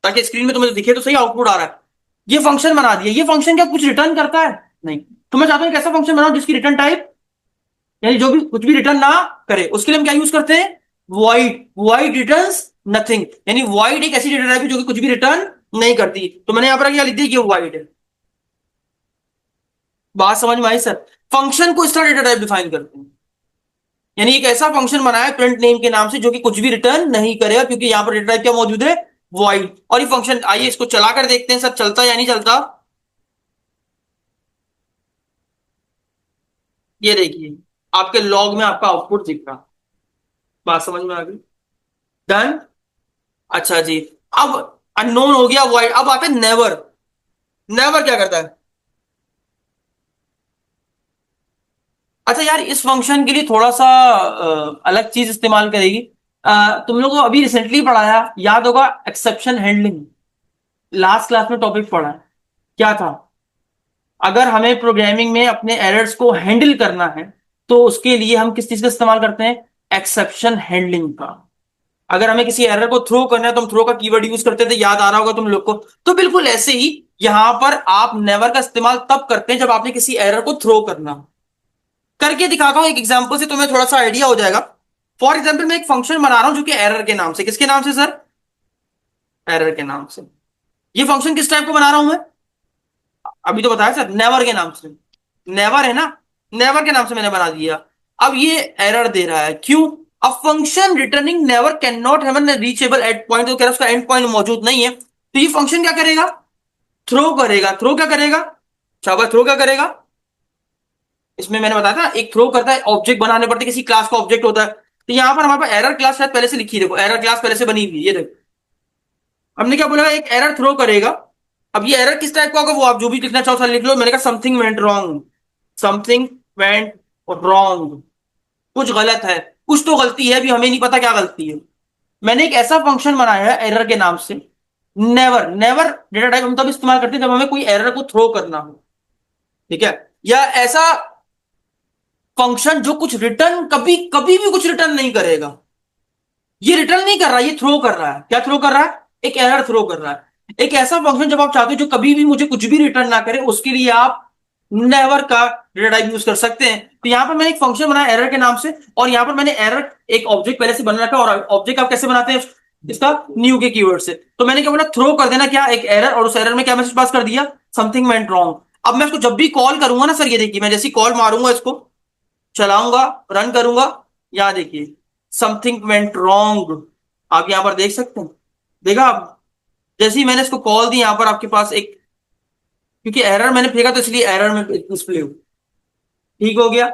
ताकि स्क्रीन में तुम्हें दिखे तो सही आउटपुट आ रहा है। ये फंक्शन बना दिया। ये फंक्शन क्या कुछ रिटर्न करता है? नहीं। तो मैं चाहता हूं एक ऐसा फंक्शन बनाओ जिसकी रिटर्न टाइप, यानी जो भी कुछ भी रिटर्न ना करे, उसके लिए हम क्या यूज करते हैं? वॉइड। Void returns nothing. यानी वॉइड एक ऐसी डेटा टाइप है जो कि कुछ भी रिटर्न नहीं करती। तो मैंने यहां पर क्या लिख दिया कि वॉइड है। बात समझ में आई सर? फंक्शन को इस तरह डेटा टाइप डिफाइन करते हैं। यानी एक ऐसा फंक्शन बनाया प्रिंट नेम के नाम से जो कि कुछ भी रिटर्न नहीं करेगा, क्योंकि यहां पर डेटा टाइप क्या मौजूद है? वॉइड। और ये फंक्शन, आइए इसको चलाकर देखते हैं सर चलता या नहीं चलता। ये देखिए, आपके लॉग में आपका आउटपुट दिख रहा। बात समझ में आ गई? डन। अच्छा जी। अब अननोन हो गया, वॉइड। अब आते हैं नेवर। नेवर क्या करता है? अच्छा यार, इस फंक्शन के लिए थोड़ा सा अलग चीज इस्तेमाल करेगी। तुम लोगों को अभी रिसेंटली पढ़ाया, याद होगा, एक्सेप्शन हैंडलिंग। लास्ट क्लास में टॉपिक पढ़ा है। क्या था? अगर हमें प्रोग्रामिंग में अपने एरर्स को हैंडल करना है तो उसके लिए हम किस चीज का इस्तेमाल करते हैं? एक्सेप्शन हैंडलिंग का। अगर हमें किसी एरर को थ्रो करना है तो हम थ्रो का कीवर्ड यूज करते थे, याद आ रहा होगा तुम लोग को। तो बिल्कुल ऐसे ही यहां पर आप नेवर का इस्तेमाल तब करते हैं जब आपने किसी एरर को थ्रो करना हो। करके दिखाता हूं एक एग्जांपल से, तुम्हें थोड़ा सा आइडिया हो जाएगा। फॉर एग्जांपल मैं एक फंक्शन बना रहा हूं जो कि एरर के नाम से, किसके नाम से सर? एरर के नाम से। ये फंक्शन किस टाइप को बना रहा हूं मैं? अभी तो बताया सर, नेवर के नाम से। नेवर है ना? नेवर के नाम से मैंने बना दिया। अब ये एरर दे रहा है, क्यों? A function returning never can not have an reachable and point, तो कह रहा है उसका एंड पॉइंट मौजूद नहीं है। तो ये फंक्शन क्या करेगा? थ्रो करेगा। थ्रो क्या करेगा? शाबाश, थ्रो क्या करेगा? इसमें मैंने बताया था एक थ्रो करता है, ऑब्जेक्ट बनाने पड़ते, किसी क्लास का ऑब्जेक्ट होता है। तो यहाँ पर हमारे पास एरर क्लास शायद पहले से लिखी है, देखो एरर क्लास पहले से बनी हुई है, ये देखो हमने क्या बोला, एक एरर थ्रो करेगा। अब ये एरर किस टाइप का होगा वो आप जो भी लिखना चाहो सर लिख लो। मैंने कहा something went wrong, something went wrong, कुछ गलत है, कुछ तो गलती है, अभी हमें नहीं पता क्या गलती है। मैंने एक ऐसा फंक्शन बनाया है एरर के नाम से, नेवर, नेवर डेटा टाइप हम तब इस्तेमाल करते हैं जब हमें कोई एरर को थ्रो करना हो, ठीक है, या ऐसा फंक्शन जो कुछ रिटर्न, कभी कभी भी कुछ रिटर्न नहीं करेगा। ये रिटर्न नहीं कर रहा, ये थ्रो कर रहा है। क्या थ्रो कर रहा है? एक एरर थ्रो कर रहा है। एक ऐसा फंक्शन जब आप चाहते हो जो कभी भी मुझे कुछ भी रिटर्न ना करे, उसके लिए आप नेवर का डेटा टाइप यूज कर सकते हैं। तो यहां पर मैंने एक फंक्शन बनाया एरर के नाम से, और यहां पर मैंने एरर एक ऑब्जेक्ट पहले से बना रखा है, और ऑब्जेक्ट आप कैसे बनाते हैं इसका, न्यू के कीवर्ड से। तो मैंने क्या बोला, थ्रो कर देना क्या, एक एरर, और उस एरर में क्या मैसेज पास कर दिया, समथिंग वेंट रॉन्ग। अब मैं इसको जब भी कॉल करूंगा ना सर, ये देखिए मैं जैसी कॉल मारूंगा, इसको चलाऊंगा, रन करूंगा, यहां देखिए समथिंग वेंट रॉन्ग, आप यहां पर देख सकते हैं। देखा आप, जैसे ही मैंने इसको कॉल दी यहां पर आपके पास एक, क्योंकि एरर मैंने फेंका तो इसलिए एरर में डिस्प्ले हो, ठीक हो गया,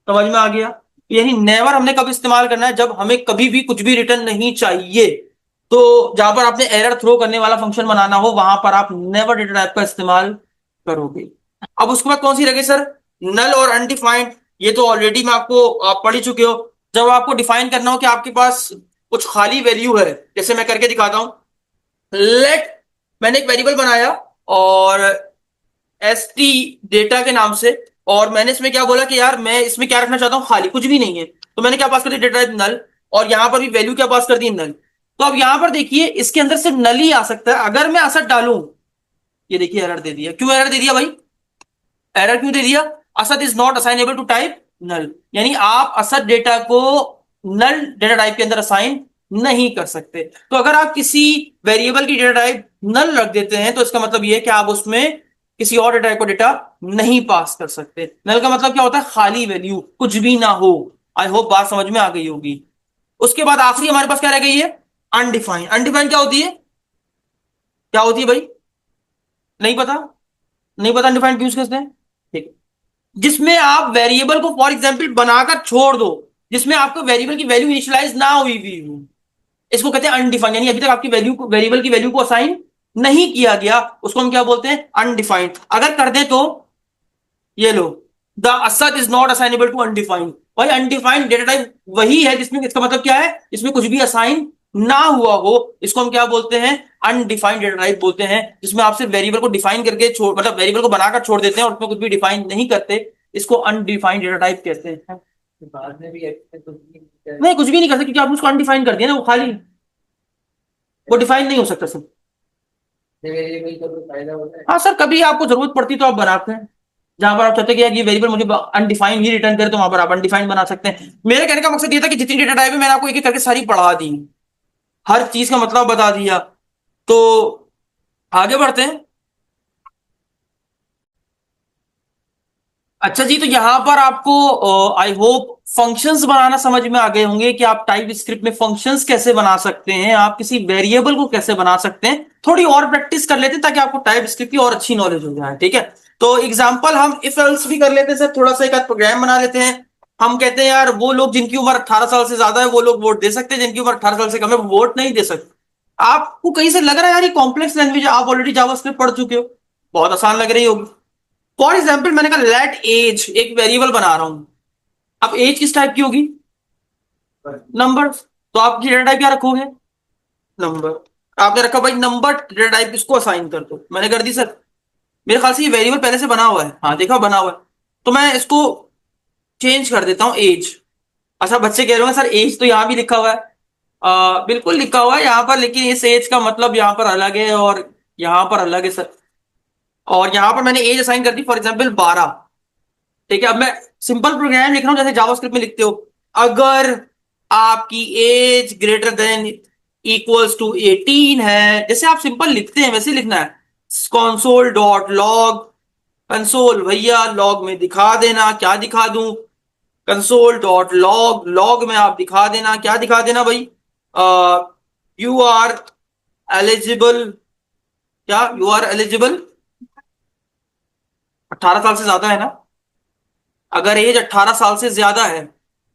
समझ में आ गया। यानी नेवर हमने कब इस्तेमाल करना है, जब हमें कभी भी कुछ भी रिटर्न नहीं चाहिए। तो जहां पर आपने एरर थ्रो करने वाला फंक्शन बनाना हो, वहां पर आप नेवर डेटा टाइप का इस्तेमाल करोगे। अब उसके बाद कौन सी रह गई सर, नल और अनडिफाइंड। ये तो ऑलरेडी मैं आपको, आप पढ़ ही चुके हो। जब आपको डिफाइन करना हो कि आपके पास कुछ खाली वैल्यू है, जैसे मैं करके दिखाता हूं, लेट, मैंने एक वेरिएबल बनाया और एस टी डेटा के नाम से, और मैंने इसमें क्या बोला कि यार मैं इसमें क्या रखना चाहता हूँ, खाली कुछ भी नहीं है। तो मैंने क्या पास कर दिया, डेटा टाइप नल, और यहां पर भी वैल्यू क्या पास कर दी, नल। तो अब यहां पर देखिए इसके अंदर से नल ही आ सकता है, अगर मैं असर डालूं। ये देखिए एरर दे दिया, क्यों एरर दे दिया भाई, एरर क्यों दे दिया, Asad is not assignable to type null, यानी आप असद डेटा को नल डेटा टाइप के अंदर असाइन नहीं कर सकते। तो अगर आप किसी वेरिएबल की डेटा टाइप नल रख देते हैं, तो इसका मतलब ये है कि आप उसमें किसी और डेटा टाइप को डेटा नहीं पास कर सकते। नल का मतलब क्या होता है, खाली वैल्यू, कुछ भी ना हो। आई होप बात समझ में आ गई होगी। उसके बाद आखिरी हमारे पास क्या रह गई है, अनडिफाइंड। अनडिफाइंड क्या होती है, क्या होती है भाई, नहीं पता, नहीं पता अनडिफाइंड यूज करते हैं, ठीक है। जिसमें आप वेरिएबल को फॉर एग्जाम्पल बनाकर छोड़ दो, जिसमें आपको वेरिएबल की वैल्यू इनिशियलाइज ना हुई भी हो, इसको कहते हैं अनडिफाइंड, यानी अभी तक आपकी वैल्यू को, वेरिएबल की वैल्यू को असाइन नहीं किया गया, उसको हम क्या बोलते हैं, अनडिफाइंड। अगर कर दे तो ये लो, the Asad is not assignable to undefined. भाई अनडिफाइंड डेटा टाइप वही है जिसमें, इसका मतलब क्या है, इसमें कुछ भी असाइन ना हुआ हो, इसको हम क्या बोलते हैं, अनडिफाइंड डेटा टाइप बोलते हैं। जिसमें आपसे वेरिएबल को डिफाइन करके छोड़, मतलब वेरिएबल को बनाकर छोड़ देते हैं और उसमें कुछ भी डिफाइन नहीं करते, इसको अनडिफाइंड डेटा टाइप कहते हैं। बाद में भी एक्सेस कुछ नहीं किया। नहीं कुछ भी नहीं कर सकते, क्योंकि आपने उसको अनडिफाइन कर दिया ना, वो खाली, वो डिफाइन नहीं हो सकता सर। वेरिएबल का तो फायदा होता है। हाँ सर, कभी आपको जरूरत पड़ती तो आप बनाते हैं, जहां पर आप चाहते हैं कि यार ये वेरिएबल मुझे अनडिफाइंड ही रिटर्न करे, तो वहां पर आप अनडिफाइंड बना सकते हैं। मेरे कहने का मकसद ये था कि जितनी डेटा टाइप है मैंने आपको एक एक करके सारी पढ़ा दी, हर चीज का मतलब बता दिया। तो आगे बढ़ते हैं। अच्छा जी, तो यहां पर आपको आई होप फंक्शंस बनाना समझ में आ गए होंगे कि आप टाइप स्क्रिप्ट में फंक्शंस कैसे बना सकते हैं, आप किसी वेरिएबल को कैसे बना सकते हैं। थोड़ी और प्रैक्टिस कर लेते हैं ताकि आपको टाइप स्क्रिप्ट की और अच्छी नॉलेज हो जाए, ठीक है। तो एग्जांपल हम इफ एल्स भी कर लेते हैं सर, थोड़ा सा एक आध प्रोग्राम बना लेते हैं। हम कहते हैं यार वो लोग जिनकी उम्र 18 साल से ज्यादा है वो लोग वोट दे सकते हैं, जिनकी उम्र 18 साल से कम है वो वोट नहीं दे सकते। आपको कहीं से लग रहा है यार ये कॉम्प्लेक्स लैंग्वेज, आप ऑलरेडी जावास्क्रिप्ट पढ़ चुके हो, बहुत आसान लग रही होगी। फॉर एग्जाम्पल मैंने कहा लेट एज, एक वेरिएबल बना रहा हूं। अब एज किस टाइप की होगी, नंबर। तो आपकी डेटा टाइप क्या रखोगे, नंबर। आपने रखा भाई नंबर डेटा टाइप, इसको असाइन कर दो, मैंने कर दी सर। मेरे ख्याल से ये वेरिएबल पहले से बना हुआ है, हाँ देखा बना हुआ है। तो मैं इसको चेंज कर देता हूँ एज। अच्छा बच्चे कह रहे हो सर एज तो यहाँ भी लिखा हुआ है, बिल्कुल लिखा हुआ है यहाँ पर, लेकिन इस एज का मतलब यहाँ पर अलग है और यहाँ पर अलग है सर। और यहाँ पर मैंने एज असाइन कर दी फॉर एग्जाम्पल 12, ठीक है। अब मैं सिंपल प्रोग्राम लिख रहा हूं जैसे जावास्क्रिप्ट में लिखते हो। अगर आपकी age greater than equals to 18 है, जैसे आप सिंपल लिखते हैं वैसे लिखना है। कंसोल डॉट लॉग, कंसोल भैया लॉग में दिखा देना, क्या दिखा दूं, कंसोल डॉट लॉग, लॉग में आप दिखा देना, क्या दिखा देना भाई, यू आर एलिजिबल, क्या यू आर एलिजिबल, 18 साल से ज्यादा है ना, अगर एज 18 साल से ज्यादा है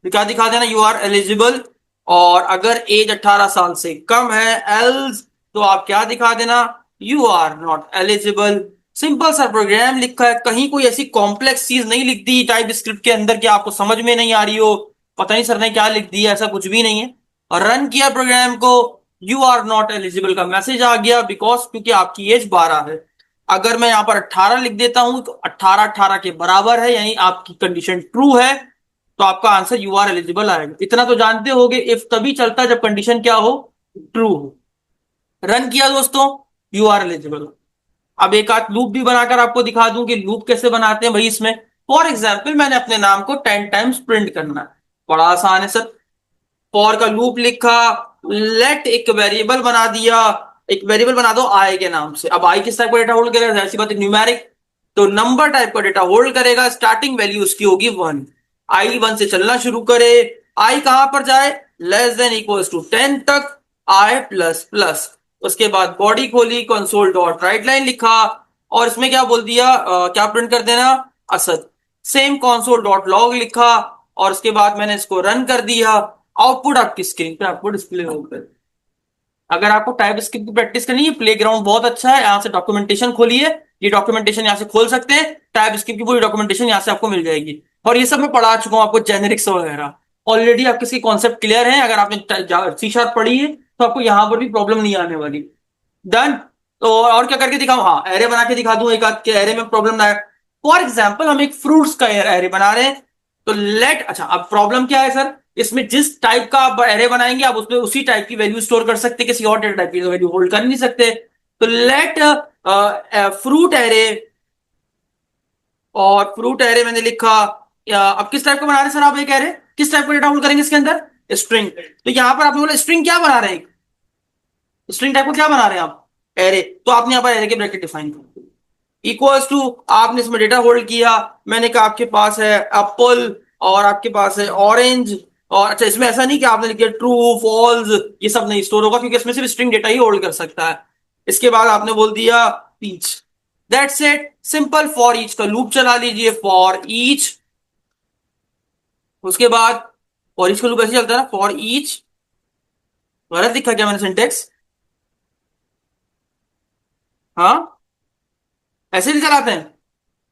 तो क्या दिखा देना, यू आर एलिजिबल। और अगर एज 18 साल से कम है एल्स, तो आप क्या दिखा देना, you are not eligible. Simple सा प्रोग्राम लिखा है, कहीं कोई ऐसी कॉम्प्लेक्स चीज नहीं लिख दी टाइप स्क्रिप्ट के अंदर कि आपको समझ में नहीं आ रही हो, पता नहीं सर ने क्या लिख दिया, ऐसा कुछ भी नहीं है। और रन किया प्रोग्राम को, यू आर नॉट एलिजिबल का मैसेज आ गया, बिकॉज क्योंकि आपकी एज 12 है। अगर मैं यहां पर 18 लिख देता हूं तो 18 18 के बराबर है, यानी आपकी कंडीशन ट्रू है, तो आपका आंसर यू आर एलिजिबल आएगा। इतना तो जानते होगे, इफ तभी चलता है जब कंडीशन क्या हो, ट्रू हो। रन किया दोस्तों, यू आर एलिजिबल। अब एक आध लूप भी बनाकर आपको दिखा दूं कि लूप कैसे बनाते हैं भाई इसमें। फॉर एग्जाम्पल मैंने अपने नाम को 10 टाइम्स प्रिंट करना है, बड़ा आसान है सर। फॉर का लूप लिखा, लेट एक वेरिएबल बना दिया, एक वेरिएबल बना दो आई के नाम से। अब आई किस टाइप का डेटा होल्ड करेगा, ऐसी बात न्यूमेरिक, तो नंबर टाइप का डेटा होल्ड करेगा। स्टार्टिंग वैल्यू उसकी होगी 1, आई 1 से चलना शुरू करे, आई कहां पर जाए, लेस देन इक्वल टू 10 तक, आई प्लस प्लस। उसके बाद बॉडी खोली, कंसोल डॉट राइट लाइन लिखा, और इसमें क्या बोल दिया, क्या प्रिंट कर देना, Asad. Same console dot log लिखा, और उसके बाद मैंने इसको रन कर दिया। आउटपुट आपकी स्क्रीन पे आपको डिस्प्ले होगा। अगर आपको टाइप स्क्रिप्ट की प्रैक्टिस करनी है, प्लेग्राउंड बहुत अच्छा है, यहाँ से डॉक्यूमेंटेशन खोलिए, ये डॉक्यूमेंटेशन यहाँ से खोल सकते हैं, टाइप स्क्रिप्ट की पूरी डॉक्यूमेंटेशन यहाँ से आपको मिल जाएगी। और ये सब मैं पढ़ा चुका हूँ आपको, जेनेरिक्स वगैरह ऑलरेडी आपके इसके कॉन्सेप्ट क्लियर है। अगर आपने सी शार्प पढ़ी है तो आपको यहाँ पर भी प्रॉब्लम नहीं आने वाली। डन। तो और क्या करके दिखाऊं, हाँ एरे बना के दिखा दूं एक आध के एरे में प्रॉब्लम ना आए। फॉर एग्जाम्पल हम एक फ्रूट्स का एरे बना रहे हैं, तो लेट, अच्छा अब प्रॉब्लम क्या है सर, इसमें जिस टाइप का आप एरे बनाएंगे आप उसमें उसी टाइप की वैल्यू स्टोर कर सकते हैं, किसी और डेटा टाइप की वैल्यू होल्ड कर नहीं सकते। तो लेट फ्रूट एरे, और फ्रूट एरे मैंने लिखा। अब किस टाइप का बना रहे हैं सर आप एक एरे, किस टाइप का डेटा होल्ड करेंगे इसके अंदर, स्ट्रिंग। तो यहां पर आपने बोला स्ट्रिंग क्या बना रहे हैं, स्ट्रिंग टाइप को क्या बना रहे हैं आप, एरे। तो आपने यहाँ पर एरे के ब्रैकेट डिफाइन कर, इक्वल्स टू, आपने इसमें डेटा होल्ड किया। मैंने कहा आपके पास है एप्पल, और आपके पास है ऑरेंज। और अच्छा, इसमें ऐसा नहीं कि आपने लिखा ट्रू फॉल्स, ये सब नहीं स्टोर होगा, क्योंकि इसमें सिर्फ स्ट्रिंग डेटा ही होल्ड कर सकता है। इसके बाद आपने बोल दिया पीच, that's it, simple. For each का लूप चला लीजिए, फॉर ईच। उसके बाद फॉर ईच का लूप ऐसे चलता है ना, फॉर ईच, गलत लिखा क्या मैंने सिंटेक्स, हाँ ऐसे नहीं चलाते हैं,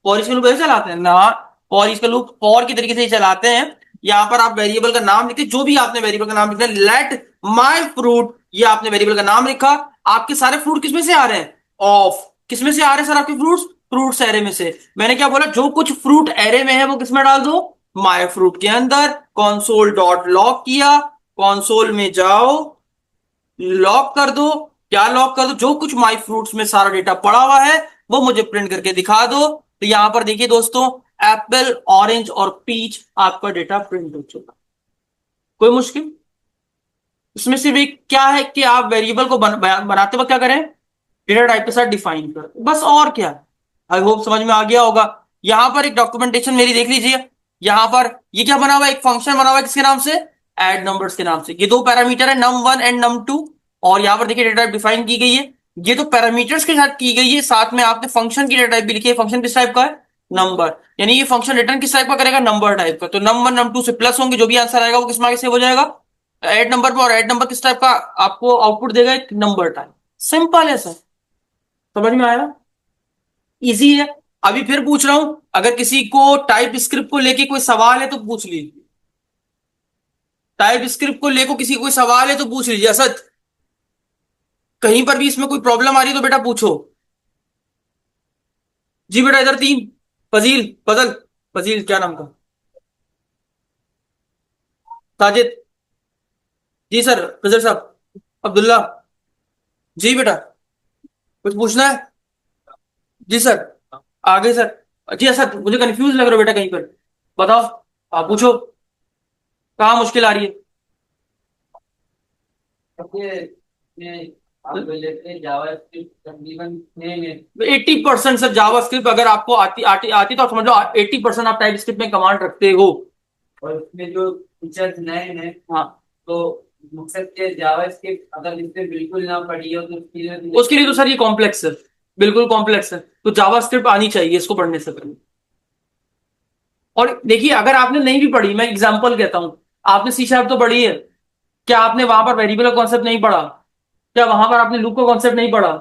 फॉर इसका लूप ऐसे चलाते हैं ना, फॉर इसका लूप फॉर की तरीके से ही चलाते हैं। यहां पर आप वेरिएबल का नाम लिखते, जो भी आपने वेरिएबल का नाम लिखना है, लेट माय फ्रूट, ये आपने वेरिएबल का नाम लिखा। आपके सारे फ्रूट किसमें से आ रहे हैं, ऑफ, किसमें से आ रहे हैं सर आपके फ्रूट्स, फ्रूट्स एरे में से। मैंने क्या बोला, जो कुछ फ्रूट एरे में है वो किसमें डाल दो, माय फ्रूट के अंदर। कॉन्सोल डॉट लॉग किया, कॉन्सोल में जाओ, लॉक कर दो। क्या लॉक कर दो, जो कुछ माई फ्रूट्स में सारा डेटा पड़ा हुआ है वो मुझे प्रिंट करके दिखा दो। तो यहां पर देखिए दोस्तों, एप्पल, ऑरेंज और पीच, आपका डेटा प्रिंट हो चुका। कोई मुश्किल इसमें सिर्फ एक क्या है कि आप वेरिएबल को बनाते वक्त क्या करें, डेटा टाइप के साथ डिफाइन कर, बस और क्या। आई होप समझ में आ गया होगा। यहां पर एक डॉक्यूमेंटेशन मेरी देख लीजिए, यहां पर ये क्या बना हुआ है, एक फंक्शन बना हुआ है किसके नाम से, एड नंबर्स के नाम से। ये दो पैरामीटर है, num1 एंड num2, और यहां पर देखिए डेटा टाइप डिफाइन की गई है। ये तो पैरामीटर्स के साथ की गई है, साथ में आपने फंक्शन की डेटा टाइप भी लिखी है। फंक्शन किस टाइप का है, नंबर, यानी ये फंक्शन रिटर्न किस टाइप का करेगा, नंबर टाइप का। तो num1 num2 से प्लस होंगे, जो भी आंसर आएगा वो किस में आगे सेव हो जाएगा, ऐड नंबर पे। और ऐड नंबर किस टाइप का आपको आउटपुट देगा, एक नंबर टाइप। सिंपल है सर, समझ में आया, इजी है। अभी फिर पूछ रहा हूं, अगर किसी को टाइप स्क्रिप्ट को लेके कोई सवाल है तो पूछ लीजिए, टाइप स्क्रिप्ट को लेकर किसी को कोई सवाल है तो पूछ लीजिए। असद, कहीं पर भी इसमें कोई प्रॉब्लम आ रही है तो बेटा पूछो। जी बेटा, इधर तीन, फजील, फजल, फजील क्या नाम था, साजिद, जी सर, फजल साहब, अब्दुल्ला, जी बेटा, कुछ पूछना है, जी सर, आगे सर, जी सर मुझे कंफ्यूज लग रहा है बेटा कहीं पर, बताओ, आप पूछो, कहाँ मुश्किल आ रही है। ये ये आप लेते हैं जावास्क्रिप्ट तकरीबन में 80% सर जावा स्क्रिप्ट अगर आपको आती तो आप समझ लो 80% आप टाइप स्क्रिप्ट में कमांड रखते हो। और उसमें जो फीचर्स नए हैं, हाँ, तो मकसद के जावास्क्रिप्ट अगर इससे बिल्कुल ना पढ़ी हो तो उसके लिए तो सर ये कॉम्प्लेक्स है, बिल्कुल कॉम्प्लेक्स है, तो जावा स्क्रिप्ट आनी चाहिए इसको पढ़ने से पहले। और देखिए, अगर आपने नहीं भी पढ़ी, मैं एग्जांपल कहता हूं, आपने सी शार्प तो पढ़ी है, क्या आपने वहां पर वेरिएबल का कॉन्सेप्ट नहीं पढ़ा? क्या वहां पर आपने लूप का कॉन्सेप्ट नहीं पढ़ा?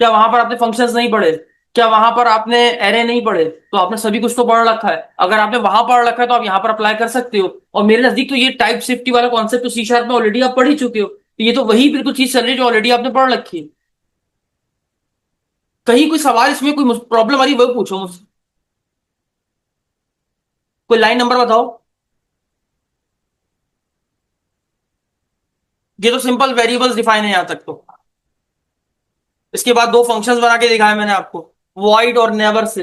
क्या वहां पर आपने फंक्शंस नहीं पढ़े? क्या वहां पर आपने एरे नहीं पढ़े? तो आपने सभी कुछ तो पढ़ रखा है। अगर आपने वहां पढ़ रखा है तो आप यहाँ पर अप्लाई कर सकते हो। और मेरे नजदीक तो ये टाइप सेफ्टी वाला कॉन्सेप्ट तो सी शार्प में ऑलरेडी आप पढ़ ही चुके हो, तो ये तो वही बिल्कुल चीज चल रही है जो ऑलरेडी आपने पढ़ रखी है। कहीं कोई सवाल इसमें कोई प्रॉब्लम आ रही है वो पूछो मुझसे। कोई लाइन नंबर बताओ। ये तो सिंपल वेरिएबल्स डिफाइन है यहां तक तो। इसके बाद दो फंक्शंस बना के दिखाया मैंने आपको, वॉइड और नेवर से।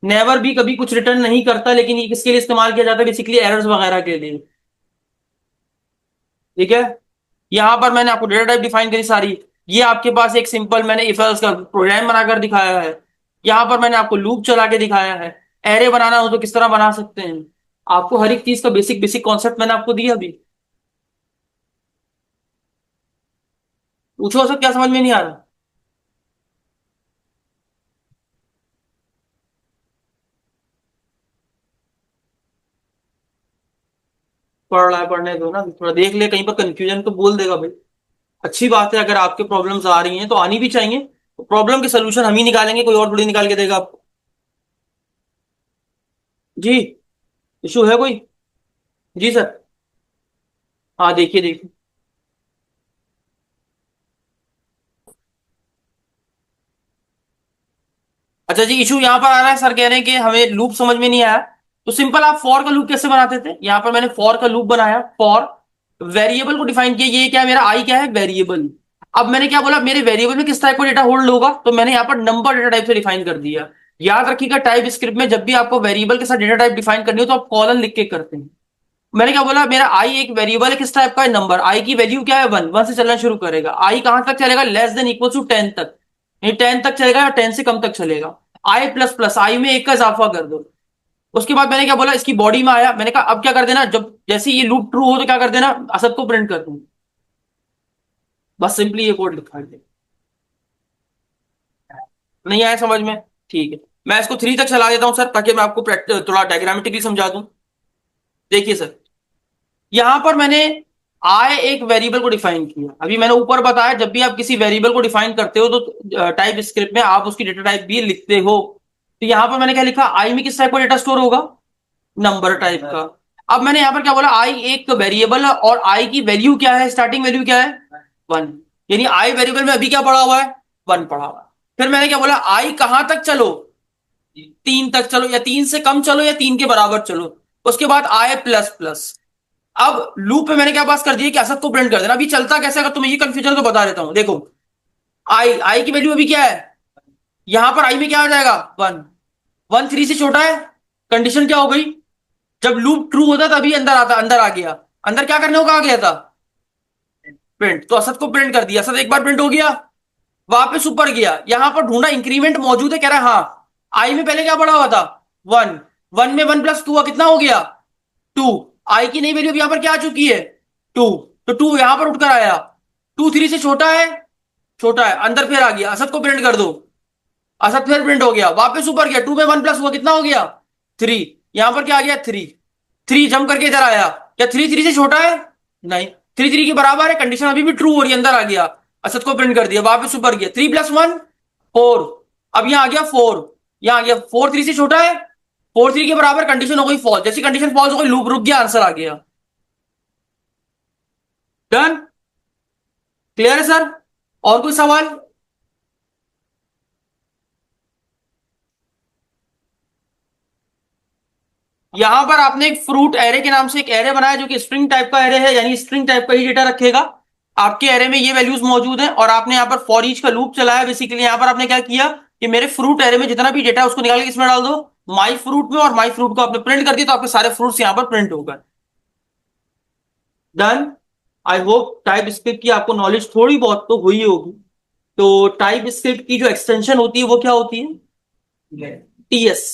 नेवर भी कभी कुछ रिटर्न नहीं करता, लेकिन ये किसके लिए इस्तेमाल किया जाता है? बेसिकली एरर्स वगैरह के लिए। ठीक है। यहां पर मैंने आपको डेटा टाइप डिफाइन करी सारी। ये आपके पास एक सिंपल मैंने इफ एल्स का प्रोग्राम बनाकर दिखाया है। यहां पर मैंने आपको लूप चला के दिखाया है। एरे बनाना हो तो किस तरह बना सकते हैं। आपको हर एक चीज का बेसिक बेसिक कॉन्सेप्ट मैंने आपको दिया अभी। पूछो सब, क्या समझ में नहीं आ रहा? पढ़ रहा है, पढ़ने दो ना, थोड़ा देख ले, कहीं पर कंफ्यूजन तो बोल देगा भाई। अच्छी बात है, अगर आपके प्रॉब्लम्स आ रही हैं तो आनी भी चाहिए। तो प्रॉब्लम के सोल्यूशन हम ही निकालेंगे, कोई और थोड़ी निकाल के देगा आपको। जी। इशू है कोई? जी सर। हाँ देखिए देखिए। अच्छा जी, इशू यहाँ पर आ रहा है, सर कह रहे हैं कि हमें लूप समझ में नहीं आया। तो सिंपल, आप फॉर का लूप कैसे बनाते थे? यहाँ पर मैंने फॉर का लूप बनाया। फॉर वेरिएबल को डिफाइन किया, ये क्या है मेरा आई, क्या है वेरिएबल। अब मैंने क्या बोला, मेरे वेरिएबल में किस टाइप का डेटा होल्ड होगा, तो मैंने यहाँ पर नंबर डेटा टाइप से डिफाइन कर दिया। याद रखिएगा, टाइप स्क्रिप्ट में जब भी आपको वेरिएबल के साथ डेटा टाइप डिफाइन करनी हो तो आप कॉलन लिख के करते हैं। मैंने क्या बोला, मेरा आई एक वेरिएबल है, किस टाइप का है? नंबर। आई की वैल्यू क्या है? वन। वन से चलना शुरू करेगा। आई कहां तक चलेगा? लेस देन इक्वल टू 10 तक। नहीं, 10 तक चलेगा या 10 से कम तक चलेगा। आई प्लस प्लस, आई में एक का इजाफा कर दो। उसके बाद मैंने क्या बोला, इसकी बॉडी में आया, मैंने कहा अब क्या कर देना, जब जैसे ये लूप ट्रू हो तो क्या कर देना, असद को प्रिंट कर दूं। बस सिंपली ये कोड लिखा है। नहीं आया समझ में? ठीक है, मैं इसको 3 तक चला देता हूं सर, ताकि मैं आपको थोड़ा डायग्रामेटिकली समझा दूं। देखिए सर, यहां पर मैंने आय एक वेरिएबल को डिफाइन किया। अभी मैंने ऊपर बताया, जब भी आप किसी वेरिएबल को डिफाइन करते हो तो टाइप स्क्रिप्ट में आप उसकी डेटा टाइप भी लिखते हो। तो यहां पर मैंने क्या लिखा, आई में किस टाइप का डेटा स्टोर होगा? नंबर टाइप का। अब मैंने यहां पर क्या बोला, आई एक वेरिएबल है और आई की वैल्यू क्या है, स्टार्टिंग वैल्यू क्या है? वन। यानी आई वेरिएबल में अभी क्या पड़ा हुआ है? वन पड़ा हुआ है। फिर मैंने क्या बोला, आई कहां तक चलो? 3 तक चलो, या 3 से कम चलो, या 3 के बराबर चलो। उसके बाद आई प्लस प्लस। अब लूप में मैंने क्या पास कर दिया कि असद को प्रिंट कर देना। अभी चलता कैसे, अगर तुम्हें ये कंफ्यूजन तो बता देता हूं। देखो, आई आई की वैल्यू अभी क्या है? यहां पर आई में क्या आ जाएगा? वन। वन 3 से छोटा है। कंडीशन क्या हो गई? जब लूप ट्रू होता तभी अंदर आता, अंदर आ गया। अंदर क्या करने को कहा गया था? प्रिंट। तो असद को प्रिंट कर दिया। असद एक बार प्रिंट हो गया, वापस ऊपर गया, यहां पर ढूंढा इंक्रीमेंट मौजूद है, कह रहा है हाँ। आई में पहले क्या पड़ा हुआ था? वन। वन में वन प्लस टू कितना हो गया? टू। आई की नई वैल्यू यहां पर क्या आ चुकी है? टू। तो टू यहां पर उठकर आया। टू 3 से छोटा है? छोटा है। अंदर फिर आ गया, असद को प्रिंट कर दो। असद फिर प्रिंट हो गया, वापस ऊपर गया, टू में वन प्लस हुआ कितना हो गया? 3। यहां पर क्या आ गया? 3। 3 जंप करके इधर आया। क्या 3 3 से छोटा है? नहीं। 3 3 के बराबर है, कंडीशन अभी भी ट्रू हो रही है, अंदर आ गया। असद को प्रिंट कर दिया, वापस ऊपर गया, 3 प्लस 1 4। अब यहां आ गया 4। यहां आ गया 4 3 से छोटा है? 4 3 के बराबर, कंडीशन हो गई फॉल्स। जैसी कंडीशन फॉल्स हो गई, लूप रुक गया, आंसर आ गया। डन। क्लियर है सर? और कोई सवाल? यहां पर आपने एक फ्रूट एरे के नाम से एक एरे बनाया, जो कि स्ट्रिंग टाइप का एरे है, यानी स्ट्रिंग टाइप का ही डेटा रखेगा। आपके एरे में ये वैल्यूज मौजूद हैं, और आपने यहाँ पर फॉर ईच का लूप चलाया। बेसिकली यहाँ पर आपने क्या किया कि मेरे फ्रूट एरे में जितना भी डेटा है उसको निकाल के किसमें डाल दो? माई फ्रूट में। और माई फ्रूट को आपने प्रिंट कर दिया, तो आपके सारे फ्रूट्स यहाँ पर प्रिंट हो गए। Done. I hope type script की आपको नॉलेज थोड़ी बहुत तो हुई होगी। तो टाइप स्क्रिप्ट की जो एक्सटेंशन होती है वो क्या होती है? टीएस।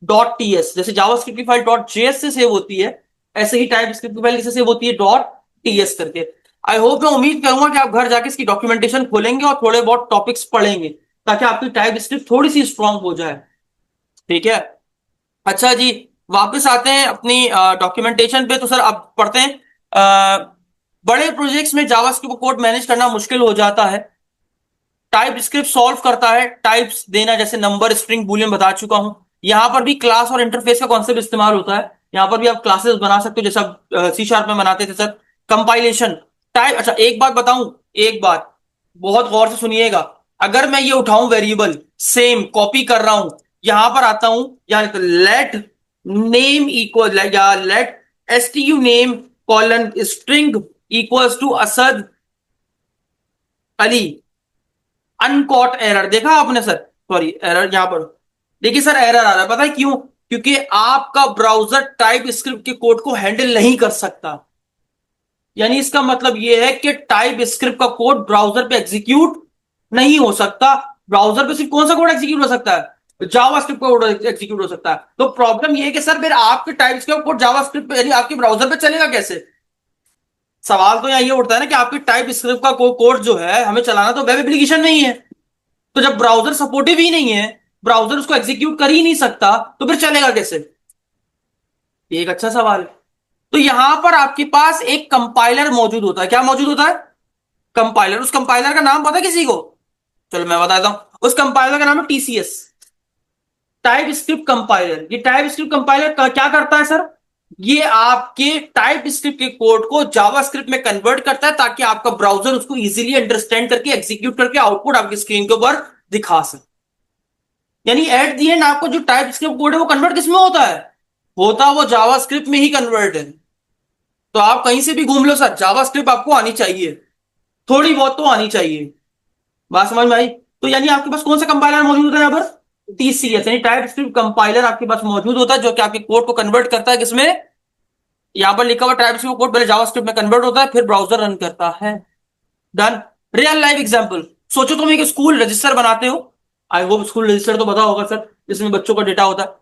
Dot TS. जैसे जावास्क्रिप्ट की फाइल डॉट जेएस से सेव होती है, ऐसे ही टाइप स्क्रिप्ट की फाइल किससे सेव होती है? डॉट टीएस करके। आई होप, मैं उम्मीद करूंगा कि आप घर जाके इसकी डॉक्यूमेंटेशन खोलेंगे और थोड़े बहुत टॉपिक्स पढ़ेंगे, ताकि आपकी टाइप स्क्रिप्ट थोड़ी सी स्ट्रांग हो जाए। ठीक है। अच्छा जी, वापस आते हैं अपनी डॉक्यूमेंटेशन पे। तो सर अब पढ़ते हैं। बड़े प्रोजेक्ट्स में जावास्क्रिप्ट कोड मैनेज करना मुश्किल हो जाता है। टाइप स्क्रिप्ट सॉल्व करता है टाइप्स देना, जैसे नंबर, स्ट्रिंग, बूलियन बता चुका हूं। यहां पर भी क्लास और इंटरफेस का कॉन्सेप्ट इस्तेमाल होता है। यहां पर भी आप क्लासेस बना सकते हो, जैसे आप सी शार्प में बनाते थे सर। कंपाइलेशन टाइप, अच्छा एक बात बताऊं, एक बात बहुत गौर से सुनिएगा। अगर मैं ये उठाऊं वेरिएबल, सेम कॉपी कर रहा हूं, यहां पर आता हूं, यहाँ लेट नेम इक्वल या लेट stु name colon string equals to Asad Ali, uncaught error देखा आपने सर? सॉरी एरर यहां पर, देखिए सर एरर आ रहा है, पता है क्यों? क्योंकि आपका ब्राउजर टाइप स्क्रिप्ट के कोड को हैंडल नहीं कर सकता। यानी इसका मतलब यह है कि टाइप स्क्रिप्ट का कोड ब्राउजर पे एग्जीक्यूट नहीं हो सकता। ब्राउजर पे सिर्फ कौन सा कोड एग्जीक्यूट हो सकता है? जावास्क्रिप्ट का कोड एग्जीक्यूट हो सकता है। तो प्रॉब्लम यह है कि सर फिर आपके टाइप स्क्रिप्ट कोड जावास्क्रिप्ट पे यानी आपके ब्राउजर पे चलेगा कैसे? सवाल तो यहाँ ये उठता है ना कि आपकी टाइप स्क्रिप्ट का कोड जो है हमें चलाना तो वेब एप्लीकेशन में ही है। तो जब ब्राउजर सपोर्टिव ही नहीं है, ब्राउजर उसको एग्जीक्यूट कर ही नहीं सकता, तो फिर चलेगा कैसे? ये एक अच्छा सवाल है। तो यहां पर आपके पास एक कंपाइलर मौजूद होता है। क्या मौजूद होता है? कंपाइलर। उस कंपाइलर का नाम पता है किसी को? चलो मैं बताता हूं। उस कंपाइलर का नाम है टीसीएस, टाइप स्क्रिप्ट कंपाइलर। ये टाइप स्क्रिप्ट कंपाइलर क्या करता है सर? ये आपके टाइप स्क्रिप्ट के कोड को जावास्क्रिप्ट में कन्वर्ट करता है, ताकि आपका ब्राउजर उसको इजीली अंडरस्टैंड करके एग्जीक्यूट करके आउटपुट आपकी स्क्रीन के ऊपर दिखा सके। यानी एट दी एंड आपको जो टाइप स्क्रिप्ट कोड है वो कन्वर्ट किसमें होता है? होता वो जावास्क्रिप्ट में ही कन्वर्ट है। तो आप कहीं से भी घूम लो सर, जावास्क्रिप्ट आपको आनी चाहिए, थोड़ी बहुत तो आनी चाहिए। बात समझ में आई? तो यानी आपके पास कौन सा कंपाइलर मौजूद होता है यहाँ पर? टीसीएस, यानी टाइप स्क्रिप्ट कंपाइलर आपके पास मौजूद होता है, जो कि आपके कोड को कन्वर्ट करता है किसमें? यहां पर लिखा हुआ टाइप स्क्रिप्ट कोड पहले जावास्क्रिप्ट में कन्वर्ट होता है, फिर ब्राउजर रन करता है। डन। रियल लाइफ एग्जांपल, सोचो तुम एक स्कूल रजिस्टर बनाते हो। आई होप स्कूल रजिस्टर तो पता होगा सर, जिसमें बच्चों का डेटा होता है।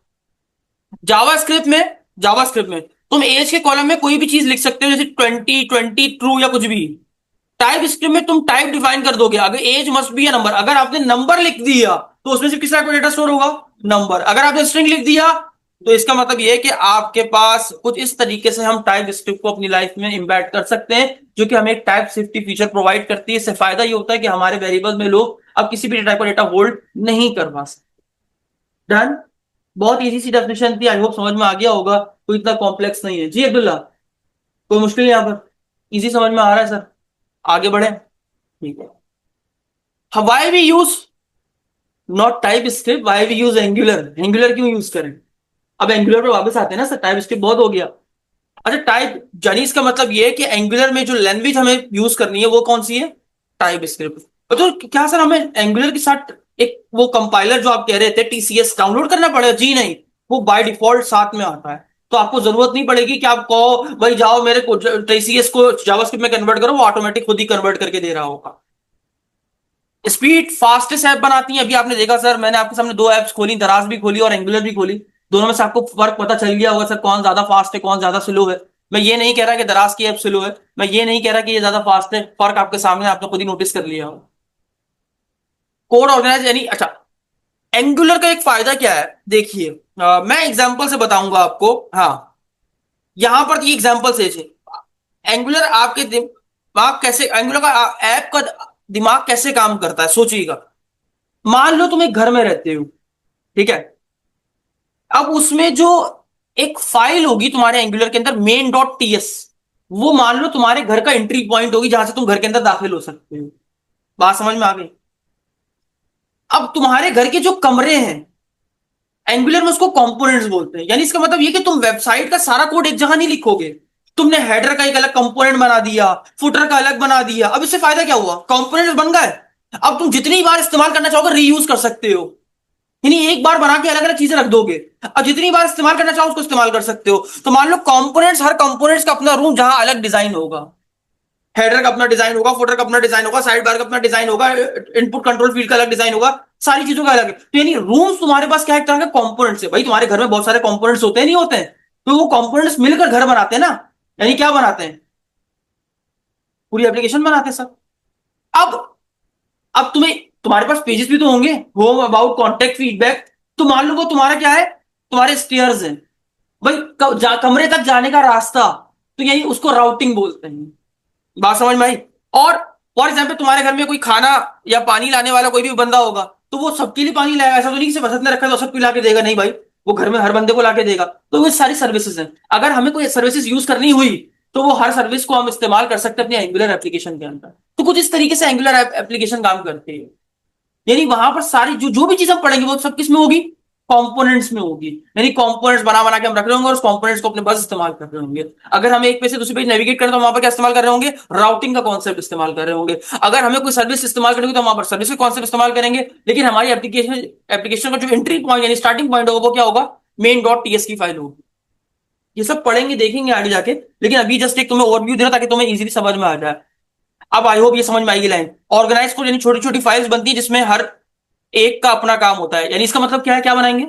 जावास्क्रिप्ट में तुम एज के कॉलम में कोई भी चीज लिख सकते हो, जैसे 20 20 ट्रू या कुछ भी। टाइप स्क्रिप्ट में तुम टाइप डिफाइन कर दोगे, अगर age must be a number, अगर आपने नंबर लिख दिया तो उसमें से किस टाइप का डेटा स्टोर होगा? नंबर। अगर आपने स्ट्रिंग लिख दिया तो इसका मतलब यह है कि आपके पास कुछ इस तरीके से हम टाइप स्क्रिप्ट को अपनी लाइफ में इम्बेड कर सकते हैं, जो कि हमें एक टाइप सेफ्टी फीचर प्रोवाइड करती है। इससे फायदा ये होता है कि हमारे वेरिएबल में लोग अब किसी भी टाइप का डेटा होल्ड नहीं करवा सकते। डन। बहुत इजी सी डेफिनेशन थी, आई होप समझ में आ गया होगा, कोई इतना कॉम्प्लेक्स नहीं है जी अब्दुल्ला। कोई मुश्किल यहाँ पर? इजी समझ में आ रहा है सर? आगे बढ़े, ठीक है। Why we use not TypeScript, why we use Angular? Angular क्यों यूज करें? अब एंगुलर पे वापस आते हैं ना सर, टाइप स्क्रिप्ट बहुत हो गया। अच्छा टाइप जानीस का मतलब ये है कि एंगुलर में जो लैंग्वेज हमें यूज करनी है वो कौन सी है? Type script. तो क्या सर हमें एंगुलर के साथ एक वो कंपाइलर जो आप कह रहे थे टीसीएस डाउनलोड करना पड़ेगा? जी नहीं, वो बाय डिफॉल्ट साथ में आता है। तो आपको जरूरत नहीं पड़ेगी कि आप कहो भाई जाओ मेरे को टीसीएस को जावास्क्रिप्ट में कन्वर्ट करो, वो ऑटोमेटिक खुद ही कन्वर्ट करके दे रहा होगा। स्पीड फास्टेस्ट ऐप बनाती है। अभी आपने देखा सर, मैंने आपके सामने दो एप्स खोली, दराज भी खोली और एंगुलर भी खोली। दोनों में से आपको फर्क पता चल गया होगा सर, कौन ज्यादा फास्ट है कौन ज्यादा स्लो है। मैं ये नहीं कह रहा कि दराज की ऐप स्लो है, मैं ये नहीं कह रहा कि ये ज्यादा फास्ट है, फर्क आपके सामने, आपने खुद ही नोटिस कर लिया हो। कोड ऑर्गेनाइज यानी, अच्छा एंगुलर का एक फायदा क्या है देखिए, मैं एग्जांपल से बताऊंगा आपको। हाँ, यहां पर ये एग्जांपल से एंगुलर आपके दिमाग कैसे, एंगुलर का ऐप का दिमाग कैसे काम करता है सोचिएगा। मान लो तुम एक घर में रहते हो, ठीक है। अब उसमें जो एक फाइल होगी तुम्हारे एंगुलर के अंदर मेन डॉट टीएस, वो मान लो तुम्हारे घर का एंट्री पॉइंट होगी जहां से तुम घर के अंदर दाखिल हो सकते हो। बात समझ में आ गई? अब तुम्हारे घर के जो कमरे हैं, एंगुलर में उसको कंपोनेंट्स बोलते हैं। यानी इसका मतलब ये कि तुम वेबसाइट का सारा कोड एक जगह नहीं लिखोगे। तुमने हेडर का एक अलग कंपोनेंट बना दिया, फुटर का अलग बना दिया। अब इससे फायदा क्या हुआ? कंपोनेंट्स बन गए। अब तुम जितनी बार इस्तेमाल करना चाहोगे रीयूज कर सकते हो। यानी एक बार बना के अलग अलग चीजें रख दोगे, अब जितनी बार इस्तेमाल करना चाहो उसको इस्तेमाल कर सकते हो। तो मान लो कंपोनेंट्स, हर कंपोनेंट्स का अपना रूम जहां अलग डिजाइन होगा। हेडर का अपना डिजाइन होगा, फुटर का अपना डिजाइन होगा, साइड बार का अपना डिजाइन होगा, इनपुट कंट्रोल फील्ड का अलग डिजाइन होगा, सारी चीजों का अलग है। तो यानी रूम्स तुम्हारे पास क्या एक तरह के कंपोनेंट्स है। भाई तुम्हारे घर में बहुत सारे कंपोनेंट्स होते हैं नहीं होते हैं? तो वो कंपोनेंट्स मिलकर घर बनाते हैं ना। यानी क्या बनाते हैं? पूरी एप्लीकेशन बनाते हैं सब। अब तुम्हें, तुम्हारे पास पेजेस भी तो होंगे, होम, अबाउट, कॉन्टेक्ट, फीडबैक। तो मान लो वो तुम्हारा क्या है? तुम्हारे स्टेयर्स हैं भाई, कमरे तक जाने का रास्ता, तो यही उसको राउटिंग बोलते हैं। बात समझ में आई? और फॉर एग्जाम्पल तुम्हारे घर में कोई खाना या पानी लाने वाला कोई भी बंदा होगा, तो वो सबके लिए पानी लाएगा, ऐसा तो नहीं कि सिर्फ हसत ने रखा है तो सबको ला के देगा, नहीं भाई, वो घर में हर बंदे को ला के देगा। तो वो सारी सर्विसेज हैं, अगर हमें कोई सर्विसेज यूज करनी हुई तो वो हर सर्विस को हम इस्तेमाल कर सकते हैं अपने एंगुलर एप्लीकेशन के अंदर। तो कुछ इस तरीके से एंगुलर एप्लीकेशन काम करती है। यानी वहां पर सारी जो जो भी चीज हम पढ़ेंगे वो सब किस में होगी, कंपोनेंट्स में होगी। यानी कंपोनेंट्स बना बना के हम रख रहे होंगे और उस कंपोनेंट्स को अपने पास इस्तेमाल कर रहे होंगे। अगर हम एक पे से दूसरे पे नेविगेट करें तो वहां पर क्या इस्तेमाल कर रहे होंगे, राउटिंग का कॉन्सेप्ट इस्तेमाल कर रहे होंगे। अगर हमें कोई सर्विस इस्तेमाल करनी होगी तो वहां पर सर्विस का कॉन्सेप्ट इस्तेमाल करेंगे। लेकिन हमारी एप्लीकेशन एप्लीकेशन का जो एंट्री पॉइंट यानी स्टार्टिंग पॉइंट होगा वो क्या होगा, मेन डॉट टीएस की फाइल होगी। ये सब पढ़ेंगे देखेंगे आगे जाके, लेकिन अभी जस्ट एक तुम्हें ओवरव्यू दे रहा ताकि तुम्हें इजीली समझ में आ जाए। अब आई होप ये समझ में आएगी लाइन। ऑर्गेनाइज को यानी छोटी छोटी फाइल्स बनती है जिसमें हर एक का अपना काम होता है। यानी इसका मतलब क्या है, क्या बनाएंगे,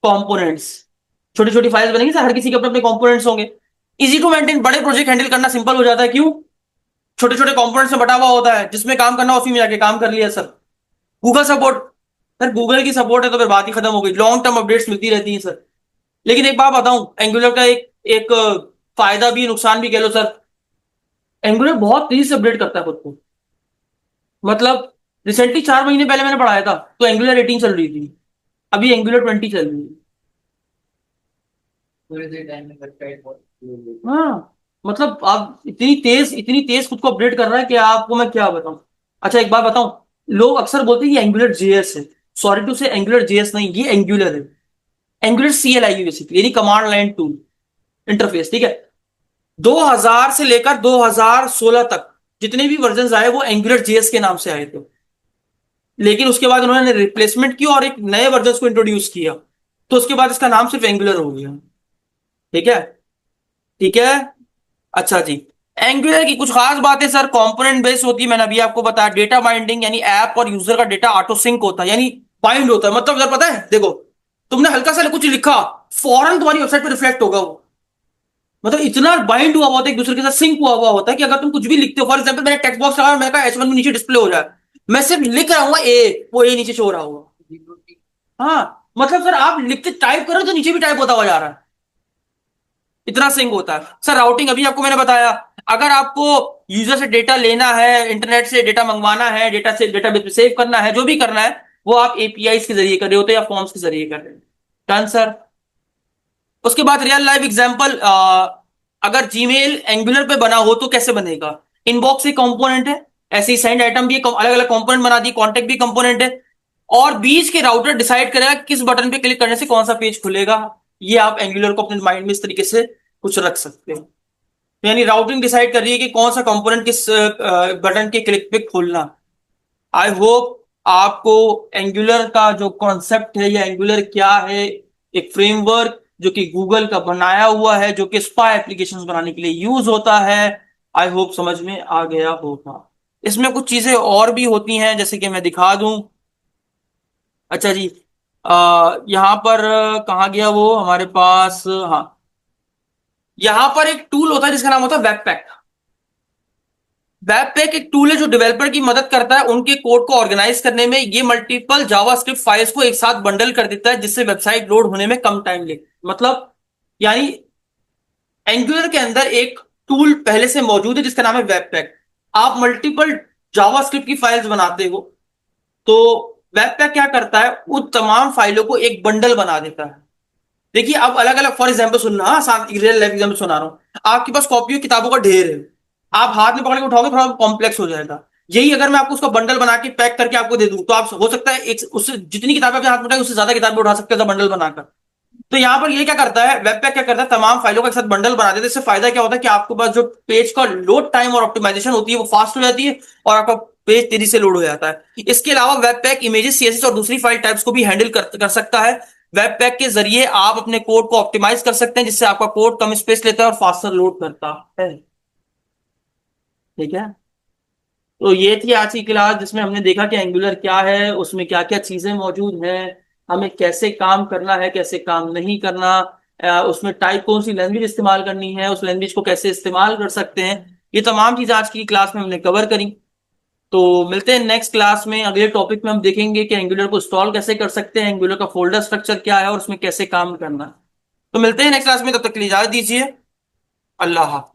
कंपोनेंट्स। छोटी छोटी फाइल्स बनेंगी सर, हर किसी के अपने अपने कंपोनेंट्स होंगे। इजी टू मेंटेन, बड़े प्रोजेक्ट हैंडल करना सिंपल हो जाता है। क्यों, छोटे छोटे कंपोनेंट्स में बटा हुआ होता है, जिसमें काम करना उसी में जाके काम कर लिया sir. Google support, sir Google की सपोर्ट है तो फिर बात ही खत्म हो गई, लॉन्ग टर्म अपडेट्स मिलती रहती है सर। लेकिन एक बात बताऊं, एंगुलर का एक एक फायदा भी नुकसान भी कह लो सर, एंगुलर बहुत तेजी से अपडेट करता है खुद को। मतलब रिसेंटली 4 महीने पहले मैंने पढ़ाया था तो एंगुलर 18 चल रही थी, अभी एंगुलर 20 चल रही है। थोड़े से टाइम में वेबसाइट बहुत slow हो गई। हाँ, मतलब आप इतनी तेज खुद को अपडेट कर रहा है कि आपको मैं क्या बताऊं। अच्छा एक बात बताऊं, लोग अक्सर बोलते हैं ये एंगुलर जेएस है। सॉरी टू से, एंगुलर जेएस नहीं, ये एंगुलर है। एंगुलर सीएलआई बेसिकली, यानी कमांड लाइन टूल इंटरफेस, ठीक है। 2000 से लेकर 2016 तक जितने भी वर्जन आए वो एंगुलर जेएस के नाम से आए थे। लेकिन उसके बाद उन्होंने रिप्लेसमेंट की और एक नए वर्जन को इंट्रोड्यूस किया, तो उसके बाद इसका नाम सिर्फ एंगुलर हो गया। ठीक है, ठीक है। अच्छा जी, एंगुलर की कुछ खास बातें सर, कंपोनेंट बेस होती है, मैंने अभी आपको बताया। डेटा बाइंडिंग, यानी ऐप और यूजर का डेटा ऑटो सिंक होता है, यानी बाइंड होता है। मतलब सर पता है, देखो तुमने हल्का सा कुछ लिखा, फौरन तुम्हारी वेबसाइट पे रिफ्लेक्ट होगा वो। मतलब इतना बाइंड हुआ होता है, एक दूसरे के साथ सिंक हुआ हुआ होता है कि अगर तुम कुछ भी लिखते हो, फॉर एग्जाम्पल मैंने टेक्स्ट बॉक्स लगाया, मैंने कहा H1 में नीचे डिस्प्ले हो जाए, मैं सिर्फ लिख रहा हूँ ए, वो ए नीचे शो हो रहा होगा। हाँ, मतलब सर आप लिखते टाइप करो तो नीचे भी टाइप होता हुआ जा रहा है, इतना सिंक होता है सर। राउटिंग अभी आपको मैंने बताया, अगर आपको यूजर से डेटा लेना है, इंटरनेट से डेटा मंगवाना है, डेटा से डेटाबेस में सेव करना है, जो भी करना है वो आप एपीआई के जरिए कर रहे होते हैं या फॉर्म्स के जरिए कर रहे हैं। Done sir. उसके बाद रियल लाइफ एग्जांपल, अगर जीमेल एंगुलर पे बना हो तो कैसे बनेगा। इनबॉक्स एक कंपोनेंट है, ऐसे ही सेंड आइटम भी अलग अलग कंपोनेंट बना दी, कॉन्टेक्ट भी कंपोनेंट है। और बीच के राउटर डिसाइड करेगा किस बटन पे क्लिक करने से कौन सा पेज खुलेगा। ये आप एंगुलर को अपने माइंड में इस तरीके से कुछ रख सकते हो। तो यानी राउटिंग डिसाइड कर रही है कि कौन सा कंपोनेंट किस बटन के क्लिक पे खोलना। आई होप आपको एंगुलर का जो कॉन्सेप्ट है या एंगुलर क्या है, एक फ्रेमवर्क जो कि गूगल का बनाया हुआ है, जो कि स्पाई एप्लीकेशंस बनाने के लिए यूज होता है, आई होप समझ में आ गया होगा। इसमें कुछ चीजें और भी होती हैं जैसे कि मैं दिखा दूं। अच्छा जी, यहाँ पर कहाँ गया वो हमारे पास, हाँ, यहाँ पर एक टूल होता है जिसका नाम होता है वेब पैक। वेब पैक एक टूल है जो डेवलपर की मदद करता है उनके कोड को ऑर्गेनाइज करने में। ये मल्टीपल जावास्क्रिप्ट फाइल्स को एक साथ बंडल कर देता है जिससे वेबसाइट लोड होने में कम टाइम ले। मतलब यानी एंगुलर के अंदर एक टूल पहले से मौजूद है जिसका नाम है वेब पैक। आप मल्टीपल जावास्क्रिप्ट की फाइल्स बनाते हो तो वेब पैक क्या करता है, उन तमाम फाइलों को एक बंडल बना देता है। देखिए अब अलग अलग, फॉर एग्जाम्पल सुनना, हाँ रियल लाइफ एग्जाम्पल सुना रहा हूँ। आपके पास कॉपी किताबों का ढेर है, आप हाथ में पकड़ के उठाओगे थोड़ा कॉम्प्लेक्स हो जाएगा। यही अगर मैं आपको उसका बंडल बना के पैक करके आपको दे दूं तो आप हो सकता है एक उससे जितनी किताबें आपके हाथ में उठाए उससे ज्यादा किताबें उठा सकते हैं बंडल बनाकर। तो यहाँ पर ये क्या करता है, वेब पैक क्या करता है, तमाम फाइलों का एक साथ बंडल बना देता है। इससे फायदा क्या होता है कि आपके पास जो पेज का लोड टाइम और ऑप्टिमाइजेशन होती है वो फास्ट हो जाती है और आपका पेज तेजी से लोड हो जाता है। इसके अलावा वेब पैक इमेजेस, सीएसएस और दूसरी फाइल टाइप्स को भी हैंडल कर सकता है। वेब पैक के जरिए आप अपने कोड को ऑप्टिमाइज कर सकते हैं जिससे आपका कोड कम स्पेस लेता है और फास्टर लोड करता है। ठीक है, तो ये थी आज की क्लास जिसमें हमने देखा कि एंगुलर क्या है, उसमें क्या क्या चीजें मौजूद हैं, हमें कैसे काम करना है कैसे काम नहीं करना, उसमें टाइप कौन सी लैंग्वेज इस्तेमाल करनी है, उस लैंग्वेज को कैसे इस्तेमाल कर सकते हैं। ये तमाम चीजें आज की क्लास में हमने कवर करी। तो मिलते हैं नेक्स्ट क्लास में, अगले टॉपिक में हम देखेंगे कि एंगुलर को इंस्टॉल कैसे कर सकते हैं, एंगुलर का फोल्डर स्ट्रक्चर क्या है और उसमें कैसे काम करना है। तो मिलते हैं नेक्स्ट क्लास में, तब तक के लिए इजाजत दीजिए। अल्लाह हाफ़िज़।